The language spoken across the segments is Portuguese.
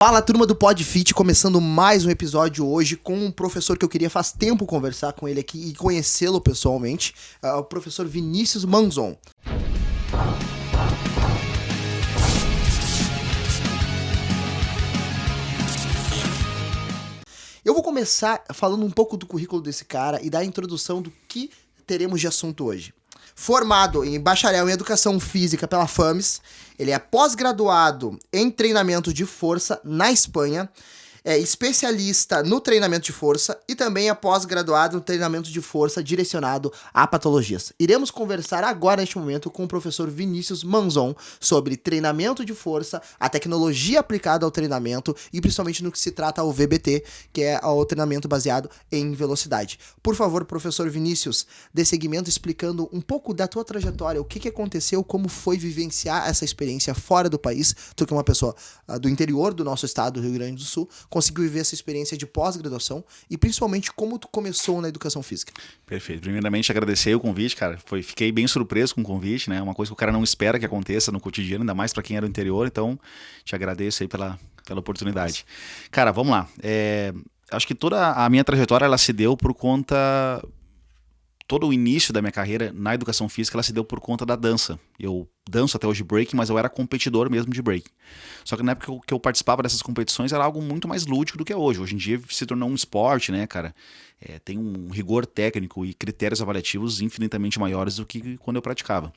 Fala, turma do PodFit, começando mais um episódio hoje com um professor que eu queria faz tempo conversar com ele aqui e conhecê-lo pessoalmente, o professor Vinícius Manzon. Eu vou começar falando um pouco do currículo desse cara e dar a introdução do que teremos de assunto hoje. Formado em bacharel em Educação Física pela FAMES, ele é pós-graduado em treinamento de força na Espanha, é especialista no treinamento de força e também é pós-graduado no treinamento de força direcionado a patologias. Iremos conversar agora, neste momento, com o professor Vinícius Manzon sobre treinamento de força, a tecnologia aplicada ao treinamento e principalmente no que se trata ao VBT, que é o treinamento baseado em velocidade. Por favor, professor Vinícius, dê seguimento explicando um pouco da tua trajetória, o que aconteceu, como foi vivenciar essa experiência fora do país. Tu que é uma pessoa do interior do nosso estado, do Rio Grande do Sul, conseguiu viver essa experiência de pós-graduação e principalmente como tu começou na educação física. Perfeito. Primeiramente, agradecer o convite, cara. Fiquei bem surpreso com o convite, né? Uma coisa que o cara não espera que aconteça no cotidiano, ainda mais para quem é do interior. Então, te agradeço aí pela oportunidade. Cara, vamos lá. Acho que toda a minha trajetória, ela se deu por conta... Todo o início da minha carreira na educação física, ela se deu por conta da dança. Eu danço até hoje breaking, mas eu era competidor mesmo de breaking. Só que na época que eu participava dessas competições era algo muito mais lúdico do que é hoje. Hoje em dia se tornou um esporte, né, cara? Tem um rigor técnico e critérios avaliativos infinitamente maiores do que quando eu praticava.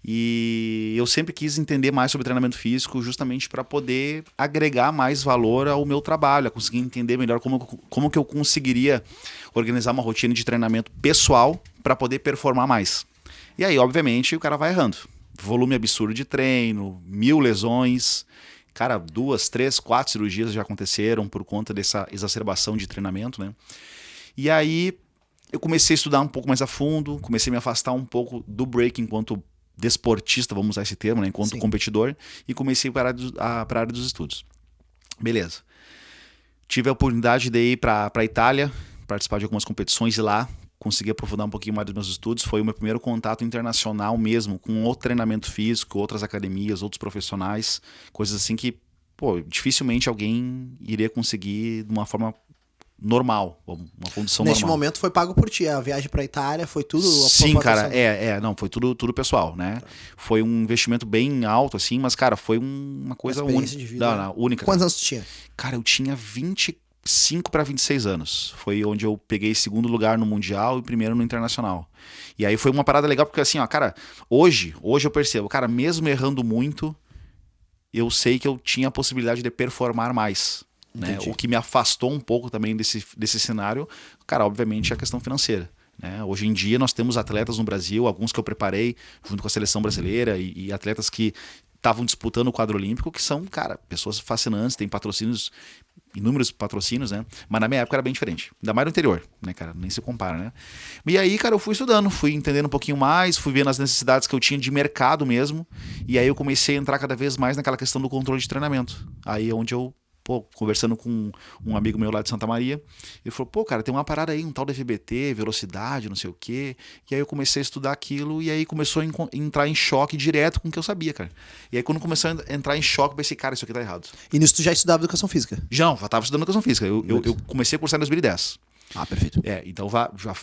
E eu sempre quis entender mais sobre treinamento físico justamente para poder agregar mais valor ao meu trabalho, a conseguir entender melhor como que eu conseguiria organizar uma rotina de treinamento pessoal para poder performar mais. E aí, obviamente, o cara vai errando. Volume absurdo de treino, 1000 lesões. Cara, 2, 3, 4 cirurgias já aconteceram por conta dessa exacerbação de treinamento, né? E aí eu comecei a estudar um pouco mais a fundo, comecei a me afastar um pouco do breaking enquanto desportista, vamos usar esse termo, né, enquanto competidor, e comecei para a área dos estudos. Beleza. Tive a oportunidade de ir para a Itália, participar de algumas competições e lá consegui aprofundar um pouquinho mais dos meus estudos. Foi o meu primeiro contato internacional mesmo, com o treinamento físico, outras academias, outros profissionais, coisas assim que, dificilmente alguém iria conseguir de uma forma normal, uma condição Neste normal. momento foi pago por ti, a viagem para a Itália foi tudo... Sim, cara, não, foi tudo pessoal, né? Tá. Foi um investimento bem alto, assim, mas, cara, foi uma coisa única. De vida, única. Quantos anos tu tinha? Cara, eu tinha 25 para 26 anos. Foi onde eu peguei segundo lugar no Mundial e primeiro no Internacional. E aí foi uma parada legal, porque assim, cara, hoje eu percebo, cara, mesmo errando muito, eu sei que eu tinha a possibilidade de performar mais. Né? O que me afastou um pouco também desse cenário, cara, obviamente é a questão financeira. Né? Hoje em dia nós temos atletas no Brasil, alguns que eu preparei junto com a seleção brasileira e atletas que estavam disputando o quadro olímpico, que são, cara, pessoas fascinantes, tem patrocínios, inúmeros patrocínios, né? Mas na minha época era bem diferente, ainda mais no interior, né, cara? Nem se compara, né? E aí, cara, eu fui estudando, fui entendendo um pouquinho mais, fui vendo as necessidades que eu tinha de mercado mesmo, e aí eu comecei a entrar cada vez mais naquela questão do controle de treinamento. Aí é onde eu conversando com um amigo meu lá de Santa Maria, ele falou, cara, tem uma parada aí, um tal de VBT, velocidade, não sei o quê. E aí eu comecei a estudar aquilo e aí começou a entrar em choque direto com o que eu sabia, cara. E aí quando começou a entrar em choque, eu pensei, cara, isso aqui tá errado. E nisso tu já estudava educação física? Já estava estudando educação física. Eu comecei a cursar em 2010. Ah, perfeito. Então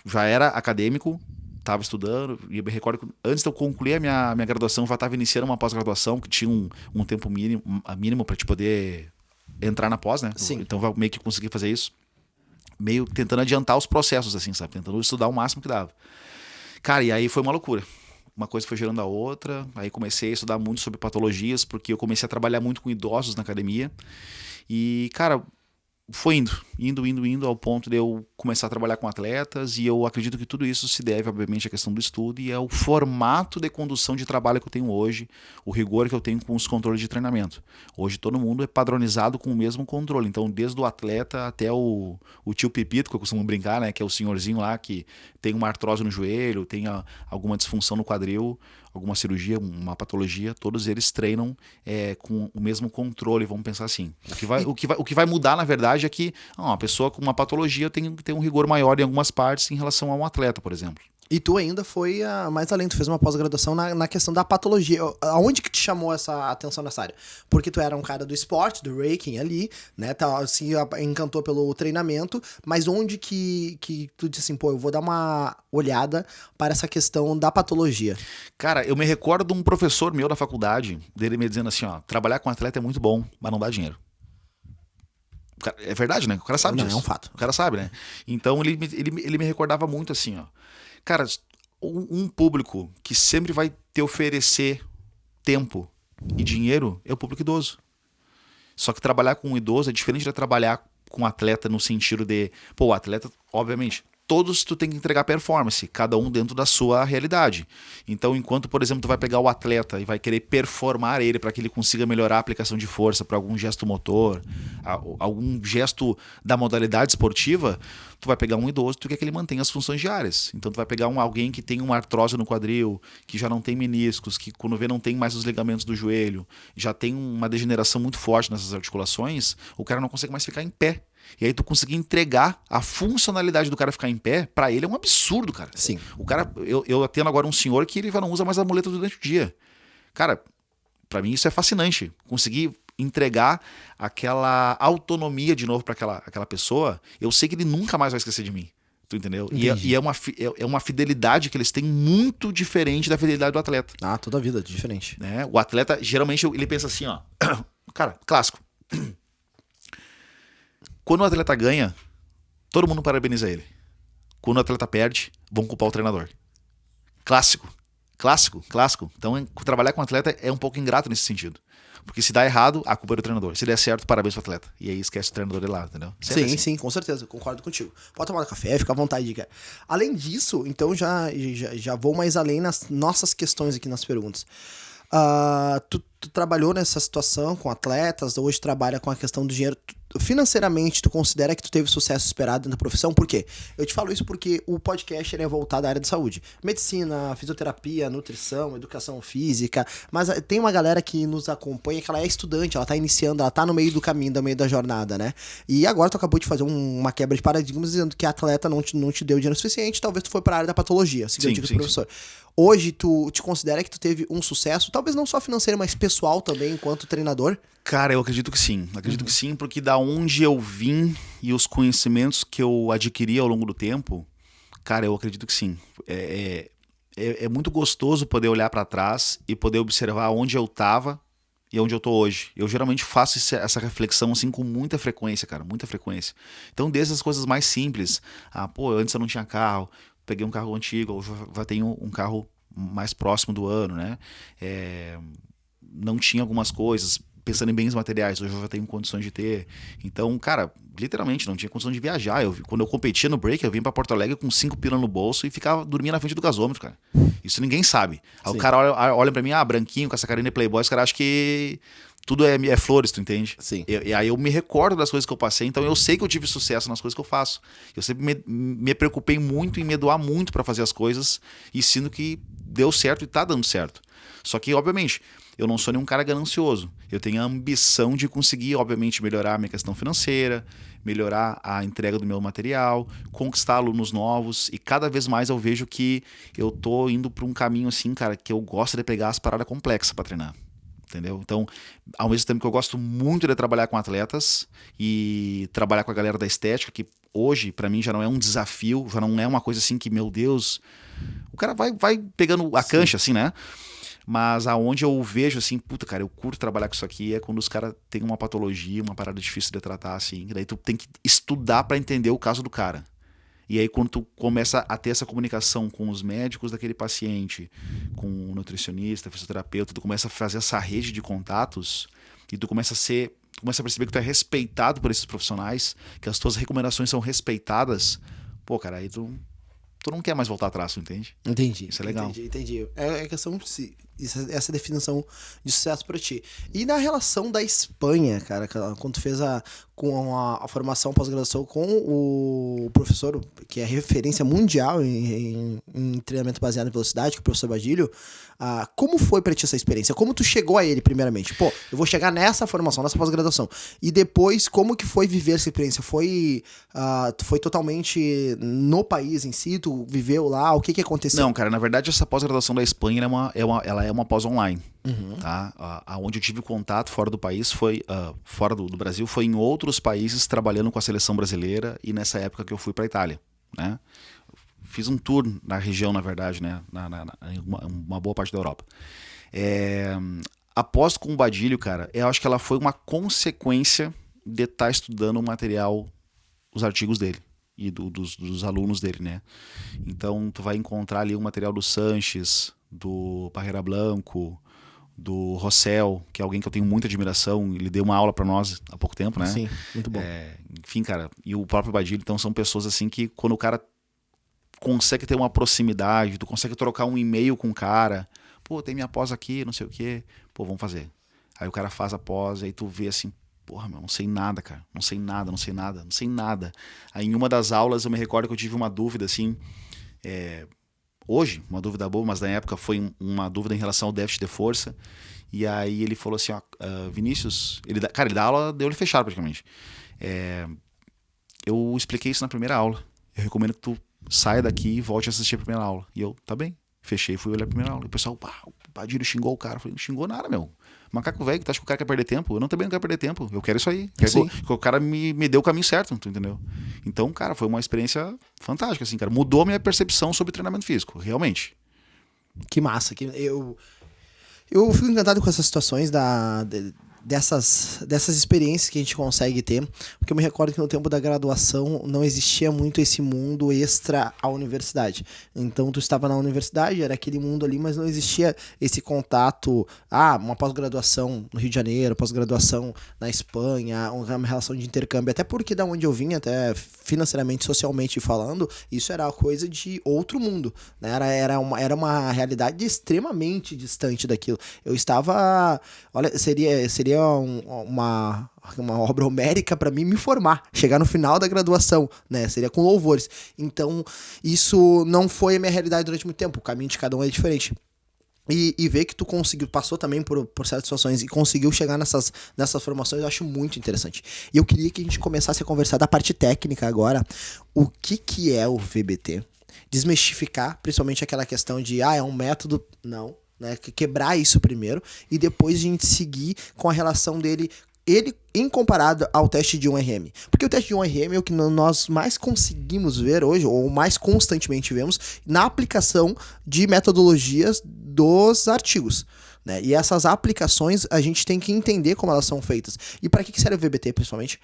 já era acadêmico, estava estudando, e eu me recordo que antes de eu concluir a minha graduação, já estava iniciando uma pós-graduação que tinha um tempo mínimo para te poder entrar na pós, né? Sim. Então eu meio que consegui fazer isso, meio tentando adiantar os processos, assim, sabe? Tentando estudar o máximo que dava. Cara, e aí foi uma loucura. Uma coisa foi gerando a outra, aí comecei a estudar muito sobre patologias, porque eu comecei a trabalhar muito com idosos na academia. E, cara, foi indo ao ponto de eu começar a trabalhar com atletas, e eu acredito que tudo isso se deve, obviamente, à questão do estudo e ao formato de condução de trabalho que eu tenho hoje, o rigor que eu tenho com os controles de treinamento. Hoje todo mundo é padronizado com o mesmo controle, então desde o atleta até o tio Pepito, que eu costumo brincar, né, que é o senhorzinho lá que tem uma artrose no joelho, tem alguma disfunção no quadril, alguma cirurgia, uma patologia, todos eles treinam com o mesmo controle, vamos pensar assim. O que vai mudar, na verdade, é que uma pessoa com uma patologia tem que ter um rigor maior em algumas partes em relação a um atleta, por exemplo. E tu ainda foi mais além, tu fez uma pós-graduação na questão da patologia. Aonde que te chamou essa atenção nessa área? Porque tu era um cara do esporte, do Reiki ali, né? Se encantou pelo treinamento, mas onde que tu disse assim, pô, eu vou dar uma olhada para essa questão da patologia? Cara, eu me recordo de um professor meu da faculdade, dele me dizendo assim, ó, trabalhar com atleta é muito bom, mas não dá dinheiro. É verdade, né? O cara sabe disso. Não, é um fato. O cara sabe, né? Então ele me recordava muito assim, ó. Cara, um público que sempre vai te oferecer tempo e dinheiro é o público idoso. Só que trabalhar com um idoso é diferente de trabalhar com um atleta no sentido de... Pô, o atleta, obviamente, todos tu tem que entregar performance, cada um dentro da sua realidade. Então, enquanto, por exemplo, tu vai pegar o atleta e vai querer performar ele para que ele consiga melhorar a aplicação de força para algum gesto motor, algum gesto da modalidade esportiva, tu vai pegar um idoso e tu quer que ele mantenha as funções diárias. Então, tu vai pegar alguém que tem uma artrose no quadril, que já não tem meniscos, que quando vê não tem mais os ligamentos do joelho, já tem uma degeneração muito forte nessas articulações, o cara não consegue mais ficar em pé. E aí tu conseguir entregar a funcionalidade do cara ficar em pé, pra ele é um absurdo, cara. Sim. O cara, eu atendo agora um senhor que ele já não usa mais a muleta durante o dia. Cara, pra mim isso é fascinante. Conseguir entregar aquela autonomia de novo pra aquela pessoa, eu sei que ele nunca mais vai esquecer de mim. Tu entendeu? E é uma fidelidade que eles têm muito diferente da fidelidade do atleta. Ah, toda a vida, diferente. Né? O atleta, geralmente, ele pensa assim, ó. Cara, clássico. Quando o atleta ganha, todo mundo parabeniza ele. Quando o atleta perde, vão culpar o treinador. Clássico. Clássico, clássico. Então, trabalhar com o atleta é um pouco ingrato nesse sentido. Porque se dá errado, a culpa é do treinador. Se der certo, parabéns pro atleta. E aí esquece o treinador de lá, entendeu? Sempre Sim, assim. sim, com certeza, concordo contigo. Pode tomar café, fica à vontade, cara. Além disso, então já vou mais além nas nossas questões aqui nas perguntas. Tu trabalhou nessa situação com atletas, hoje trabalha com a questão do dinheiro. Financeiramente, tu considera que tu teve sucesso esperado dentro da profissão? Por quê? Eu te falo isso porque o podcast ele é voltado à área de saúde. Medicina, fisioterapia, nutrição, educação física. Mas tem uma galera que nos acompanha que ela é estudante, ela tá iniciando, ela tá no meio do caminho, no meio da jornada, né? E agora tu acabou de fazer uma quebra de paradigmas dizendo que a atleta não te deu dinheiro suficiente, talvez tu foi pra área da patologia, seguindo a dica do professor. Hoje, tu te considera que tu teve um sucesso, talvez não só financeiro, mas pessoal também, enquanto treinador? Cara, eu acredito que sim. Acredito que sim, porque da onde eu vim e os conhecimentos que eu adquiri ao longo do tempo, cara, eu acredito que sim. É muito gostoso poder olhar para trás e poder observar onde eu tava e onde eu tô hoje. Eu geralmente faço essa reflexão assim com muita frequência, cara, muita frequência. Então, desde as coisas mais simples, antes eu não tinha carro, peguei um carro antigo, hoje eu já tenho um carro mais próximo do ano, né? Não tinha algumas coisas, pensando em bens materiais, hoje eu já tenho condições de ter. Então, cara, literalmente, não tinha condição de viajar. Quando eu competia no break, eu vim pra Porto Alegre com 5 pila no bolso e ficava dormindo na frente do gasômetro, cara. Isso ninguém sabe. Aí o cara olha pra mim, branquinho, com essa carinha de playboy, os caras acham que tudo é flores, tu entende? Sim. E aí eu me recordo das coisas que eu passei, então eu sei que eu tive sucesso nas coisas que eu faço. Eu sempre me preocupei muito em me doar muito pra fazer as coisas e sinto que deu certo e tá dando certo. Só que, obviamente, eu não sou nenhum cara ganancioso. Eu tenho a ambição de conseguir, obviamente, melhorar a minha questão financeira, melhorar a entrega do meu material, conquistar alunos novos. E cada vez mais eu vejo que eu tô indo para um caminho assim, cara, que eu gosto de pegar as paradas complexas para treinar. Entendeu? Então, ao mesmo tempo que eu gosto muito de trabalhar com atletas e trabalhar com a galera da estética, que hoje, para mim, já não é um desafio, já não é uma coisa assim que, meu Deus, o cara vai pegando a cancha, assim, né? Mas aonde eu vejo assim, puta, cara, eu curto trabalhar com isso aqui é quando os caras têm uma patologia, uma parada difícil de tratar, assim. Daí tu tem que estudar pra entender o caso do cara. E aí quando tu começa a ter essa comunicação com os médicos daquele paciente, com o nutricionista, fisioterapeuta, tu começa a fazer essa rede de contatos e tu começa a perceber que tu é respeitado por esses profissionais, que as tuas recomendações são respeitadas. Pô, cara, aí tu não quer mais voltar atrás, tu entende? Entendi. Isso é legal. Entendi. É questão essa definição de sucesso pra ti. E na relação da Espanha, cara, quando tu fez com a formação pós-graduação com o professor, que é referência mundial em treinamento baseado em velocidade, que é o professor Badilho, como foi pra ti essa experiência? Como tu chegou a ele, primeiramente? Pô, eu vou chegar nessa formação, nessa pós-graduação. E depois, como que foi viver essa experiência? Tu foi totalmente no país em si? Tu viveu lá? O que aconteceu? Não, cara, na verdade essa pós-graduação da Espanha ela é uma pós online. Tá? Onde eu tive contato fora do país foi, fora do Brasil, foi em outros países trabalhando com a seleção brasileira, e nessa época que eu fui para a Itália, né? Fiz um tour na região, na verdade, né? Em uma boa parte da Europa. Após com o Badilho, cara, eu acho que ela foi uma consequência de estar estudando o material, os artigos dele e dos alunos dele, né? Então tu vai encontrar ali o material do Sanches, do Parreira Blanco, do Rossell, que é alguém que eu tenho muita admiração. Ele deu uma aula para nós há pouco tempo, né? Sim, muito bom. Enfim, cara, e o próprio Badilho. Então são pessoas assim que quando o cara consegue ter uma proximidade, tu consegue trocar um e-mail com o cara, pô, tem minha pós aqui, não sei o quê, pô, vamos fazer. Aí o cara faz a pós, aí tu vê assim, porra, meu, não sei nada, cara, não sei nada. Aí em uma das aulas eu me recordo que eu tive uma dúvida assim, hoje, uma dúvida boa, mas na época foi uma dúvida em relação ao déficit de força. E aí ele falou assim, ó, Vinícius, ele dá aula de olho fechado praticamente. Eu expliquei isso na primeira aula. Eu recomendo que tu saia daqui e volte a assistir a primeira aula. E eu, tá bem. Fechei e fui olhar a primeira aula. E o pessoal, o Badilho xingou o cara. Eu falei, não xingou nada, meu. Macaco velho, tu acha que o cara quer perder tempo? Eu também não quero perder tempo. Eu quero isso aí. Quero que o cara me dê o caminho certo, tu entendeu? Então, cara, foi uma experiência fantástica, assim, cara. Mudou a minha percepção sobre treinamento físico, realmente. Que massa. Eu fico encantado com essas situações dessas experiências que a gente consegue ter, porque eu me recordo que no tempo da graduação não existia muito esse mundo extra à universidade. Então tu estava na universidade, era aquele mundo ali, mas não existia esse contato, uma pós-graduação no Rio de Janeiro, pós-graduação na Espanha, uma relação de intercâmbio, até porque da onde eu vim, até financeiramente, socialmente falando, isso era coisa de outro mundo, né? Era uma realidade extremamente distante daquilo. Eu estava, olha, seria uma obra homérica para mim me formar, chegar no final da graduação, né? Seria com louvores. Então, isso não foi a minha realidade durante muito tempo. O caminho de cada um é diferente. E ver que tu conseguiu, passou também por certas situações e conseguiu chegar nessas formações, eu acho muito interessante. E eu queria que a gente começasse a conversar da parte técnica agora. O que é o VBT? Desmistificar, principalmente aquela questão de, é um método. Não. Né, quebrar isso primeiro e depois a gente seguir com a relação dele em comparado ao teste de 1RM. Porque o teste de 1RM é o que nós mais conseguimos ver hoje, ou mais constantemente vemos, na aplicação de metodologias dos artigos. Né? E essas aplicações a gente tem que entender como elas são feitas. E para que serve o VBT, principalmente?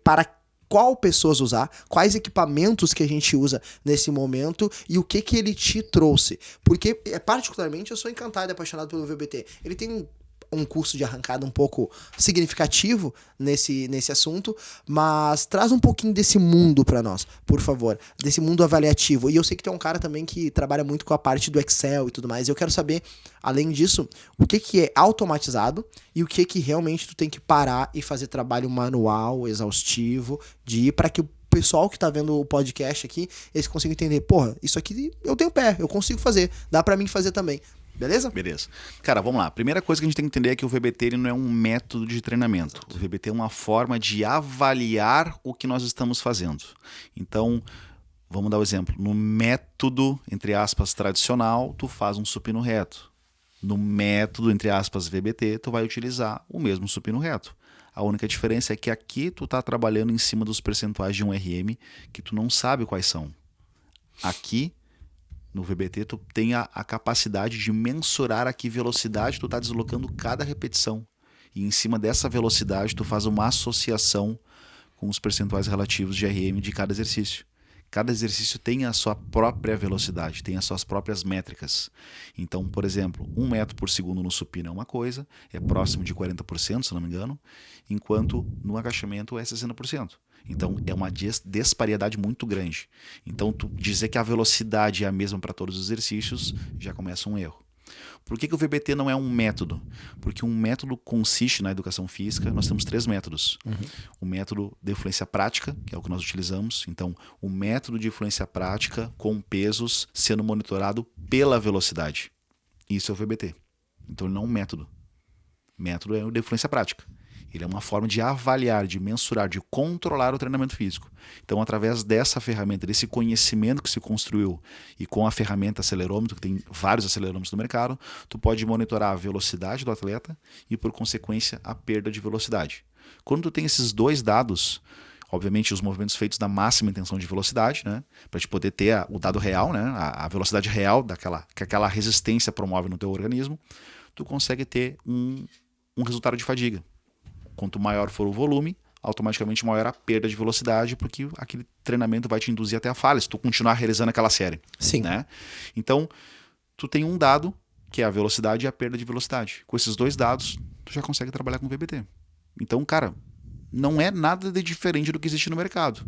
Para qual pessoas usar, quais equipamentos que a gente usa nesse momento e o que ele te trouxe. Porque, particularmente, eu sou encantado e apaixonado pelo VBT. Ele tem um custo de arrancada um pouco significativo nesse assunto, mas traz um pouquinho desse mundo para nós, por favor, desse mundo avaliativo. E eu sei que tem um cara também que trabalha muito com a parte do Excel e tudo mais, e eu quero saber, além disso, o que é automatizado e o que realmente tu tem que parar e fazer trabalho manual, exaustivo, de ir para que o pessoal que tá vendo o podcast aqui, eles consigam entender, porra, isso aqui eu tenho pé, eu consigo fazer, dá para mim fazer também. Beleza? Beleza. Cara, vamos lá. Primeira coisa que a gente tem que entender é que o VBT ele não é um método de treinamento. O VBT é uma forma de avaliar o que nós estamos fazendo. Então, vamos dar o exemplo. No método, entre aspas, tradicional, tu faz um supino reto. No método, entre aspas, VBT, tu vai utilizar o mesmo supino reto. A única diferença é que aqui tu tá trabalhando em cima dos percentuais de 1RM que tu não sabe quais são. Aqui, no VBT, tu tem a capacidade de mensurar a que velocidade tu está deslocando cada repetição. E em cima dessa velocidade, tu faz uma associação com os percentuais relativos de RM de cada exercício. Cada exercício tem a sua própria velocidade, tem as suas próprias métricas. Então, por exemplo, 1 metro por segundo no supino é uma coisa, é próximo de 40%, se não me engano, enquanto no agachamento é 60%. Então, é uma disparidade muito grande. Então, tu dizer que a velocidade é a mesma para todos os exercícios, já começa um erro. Por que o VBT não é um método? Porque um método consiste na educação física, nós temos 3 métodos. O método de influência prática, que é o que nós utilizamos. Então, o método de influência prática com pesos sendo monitorado pela velocidade. Isso é o VBT. Então, ele não é um método. Método é o de influência prática. Ele é uma forma de avaliar, de mensurar, de controlar o treinamento físico. Então, através dessa ferramenta, desse conhecimento que se construiu e com a ferramenta acelerômetro, que tem vários acelerômetros no mercado, tu pode monitorar a velocidade do atleta e, por consequência, a perda de velocidade. Quando tu tem esses 2 dados, obviamente os movimentos feitos na máxima intenção de velocidade, né, para te poder ter o dado real, né, a velocidade real que aquela resistência promove no teu organismo, tu consegue ter um resultado de fadiga. Quanto maior for o volume, automaticamente maior a perda de velocidade, porque aquele treinamento vai te induzir até a falha, se tu continuar realizando aquela série. Sim. Né? Então, tu tem um dado, que é a velocidade e a perda de velocidade. Com esses 2 dados, tu já consegue trabalhar com VBT. Então, cara, não é nada de diferente do que existe no mercado.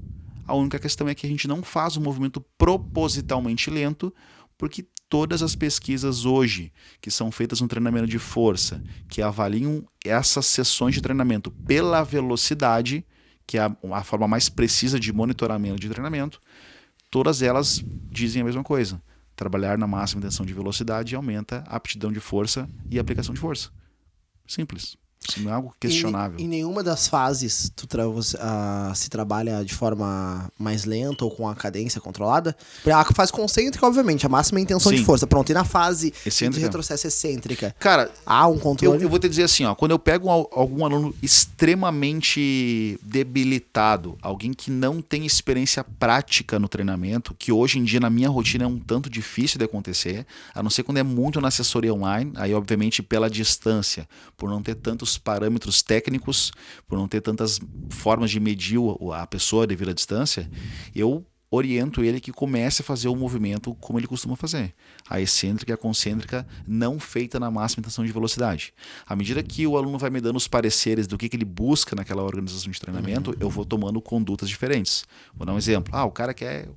A única questão é que a gente não faz o movimento propositalmente lento, porque todas as pesquisas hoje que são feitas no treinamento de força, que avaliam essas sessões de treinamento pela velocidade, que é a forma mais precisa de monitoramento de treinamento, todas elas dizem a mesma coisa. Trabalhar na máxima intenção de velocidade aumenta a aptidão de força e a aplicação de força. Simples. Isso não é algo questionável. Em nenhuma das fases se trabalha de forma mais lenta ou com a cadência controlada? A fase concêntrica, obviamente, a máxima intenção de força. Pronto, e na fase de retrocesso excêntrica? Cara, há um controle? Eu vou te dizer assim, ó, quando eu pego algum aluno extremamente debilitado, alguém que não tem experiência prática no treinamento, que hoje em dia na minha rotina é um tanto difícil de acontecer, a não ser quando é muito na assessoria online, aí obviamente pela distância, por não ter tantos parâmetros técnicos, por não ter tantas formas de medir a pessoa devido à distância, eu oriento ele que comece a fazer o movimento como ele costuma fazer. A excêntrica e a concêntrica não feita na máxima intenção de velocidade. À medida que o aluno vai me dando os pareceres do que ele busca naquela organização de treinamento, eu vou tomando condutas diferentes. Vou dar um exemplo. O cara quer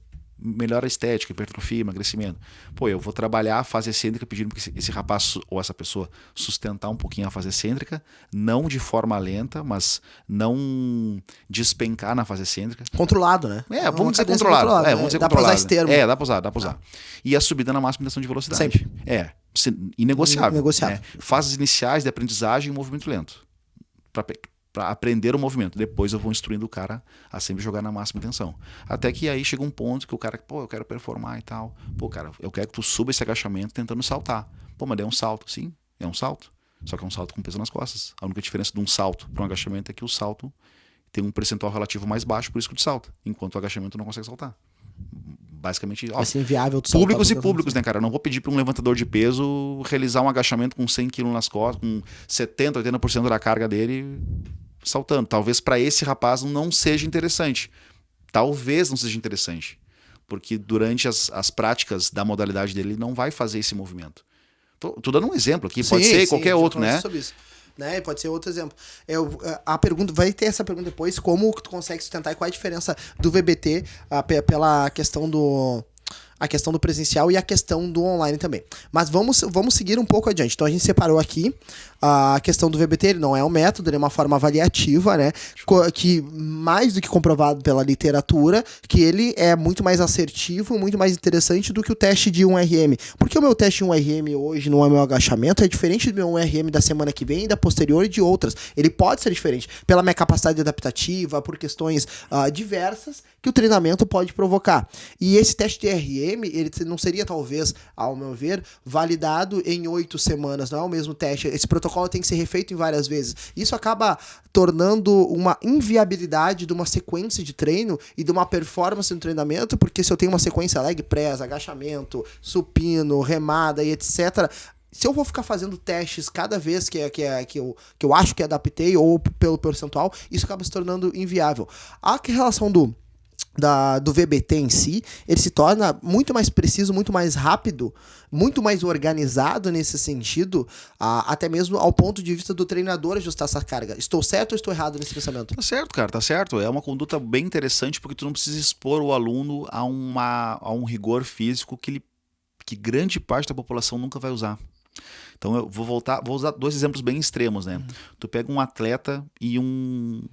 melhora a estética, hipertrofia, emagrecimento. Pô, eu vou trabalhar a fase excêntrica pedindo para esse rapaz ou essa pessoa sustentar um pouquinho a fase excêntrica, não de forma lenta, mas não despencar na fase excêntrica. Controlado, né? Vamos dizer controlado. Vamos dizer dá controlado. Pra usar esse termo. Dá pra usar. E a subida na máxima intenção de velocidade. Sempre. Inegociável. Inegociável. Fases iniciais de aprendizagem e movimento lento. Para aprender o movimento. Depois eu vou instruindo o cara a sempre jogar na máxima intenção. Até que aí chega um ponto que o cara, eu quero performar e tal. Cara, eu quero que tu suba esse agachamento tentando saltar. Mas é um salto. Sim, é um salto. Só que é um salto com peso nas costas. A única diferença de um salto para um agachamento é que o salto tem um percentual relativo mais baixo, por isso que tu salta. Enquanto o agachamento não consegue saltar. Basicamente, vai ser inviável públicos e públicos, né, cara? Eu não vou pedir para um levantador de peso realizar um agachamento com 100 kg nas costas, com 70%, 80% da carga dele saltando. Talvez para esse rapaz não seja interessante. Talvez não seja interessante. Porque durante as práticas da modalidade dele, ele não vai fazer esse movimento. Tô dando um exemplo aqui, pode ser qualquer outro, né? Sobre isso. Pode ser outro exemplo. A pergunta, vai ter essa pergunta depois, como tu consegue sustentar e qual é a diferença do VBT pela questão do presencial e a questão do online também. Mas vamos seguir um pouco adiante. Então a gente separou aqui a questão do VBT, ele não é um método, ele é uma forma avaliativa, né? Que mais do que comprovado pela literatura, que ele é muito mais assertivo, muito mais interessante do que o teste de 1RM. Porque o meu teste de 1RM hoje no meu agachamento é diferente do meu 1RM da semana que vem, da posterior e de outras. Ele pode ser diferente pela minha capacidade adaptativa, por questões diversas que o treinamento pode provocar. E esse teste de RM, ele não seria talvez, ao meu ver, validado em 8 semanas, não é o mesmo teste. Esse protocolo tem que ser refeito em várias vezes. Isso acaba tornando uma inviabilidade de uma sequência de treino e de uma performance no treinamento, porque se eu tenho uma sequência leg press, agachamento, supino, remada e etc., se eu vou ficar fazendo testes cada vez que eu acho que adaptei ou pelo percentual, isso acaba se tornando inviável. A relação do VBT em si, ele se torna muito mais preciso, muito mais rápido, muito mais organizado nesse sentido, até mesmo ao ponto de vista do treinador ajustar essa carga. Estou certo ou estou errado nesse pensamento? Tá certo, cara, tá certo. É uma conduta bem interessante porque tu não precisa expor o aluno a um rigor físico que grande parte da população nunca vai usar. Então eu vou usar 2 exemplos bem extremos, né? Tu pega um atleta e um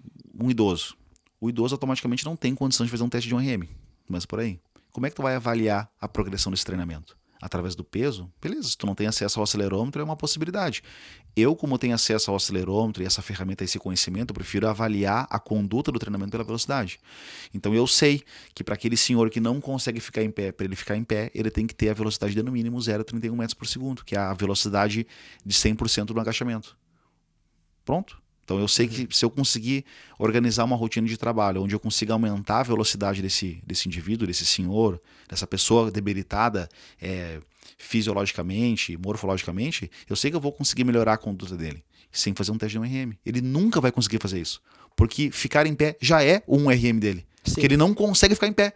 idoso. O idoso automaticamente não tem condição de fazer um teste de 1RM, mas por aí. Como é que tu vai avaliar a progressão desse treinamento? Através do peso? Beleza, se tu não tem acesso ao acelerômetro, é uma possibilidade. Eu, como tenho acesso ao acelerômetro e essa ferramenta, esse conhecimento, eu prefiro avaliar a conduta do treinamento pela velocidade. Então eu sei que para aquele senhor que não consegue ficar em pé, para ele ficar em pé, ele tem que ter a velocidade de no mínimo 0,31 metros por segundo, que é a velocidade de 100% do agachamento. Pronto. Então eu sei que se eu conseguir organizar uma rotina de trabalho onde eu consiga aumentar a velocidade desse indivíduo, desse senhor, dessa pessoa debilitada fisiologicamente, morfologicamente, eu sei que eu vou conseguir melhorar a conduta dele, sem fazer um teste de 1RM. Ele nunca vai conseguir fazer isso, porque ficar em pé já é o 1RM dele, porque ele não consegue ficar em pé.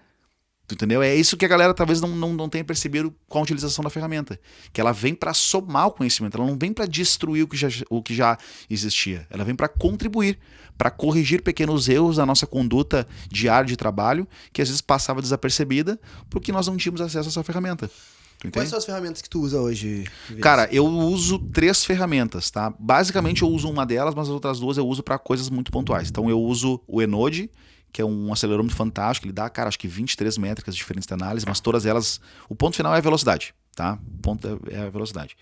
Tu entendeu? É isso que a galera talvez não tenha percebido com a utilização da ferramenta. Que ela vem para somar o conhecimento, ela não vem para destruir o que já existia. Ela vem para contribuir, para corrigir pequenos erros da nossa conduta diária de trabalho, que às vezes passava desapercebida, porque nós não tínhamos acesso a essa ferramenta. Quais são as ferramentas que tu usa hoje? Cara, eu uso 3 ferramentas, tá? Basicamente eu uso uma delas, mas as outras 2 eu uso para coisas muito pontuais. Então eu uso o Enode, que é um acelerômetro fantástico, ele dá, cara, acho que 23 métricas diferentes de análise, mas todas elas, o ponto final é a velocidade, tá? O ponto é a velocidade.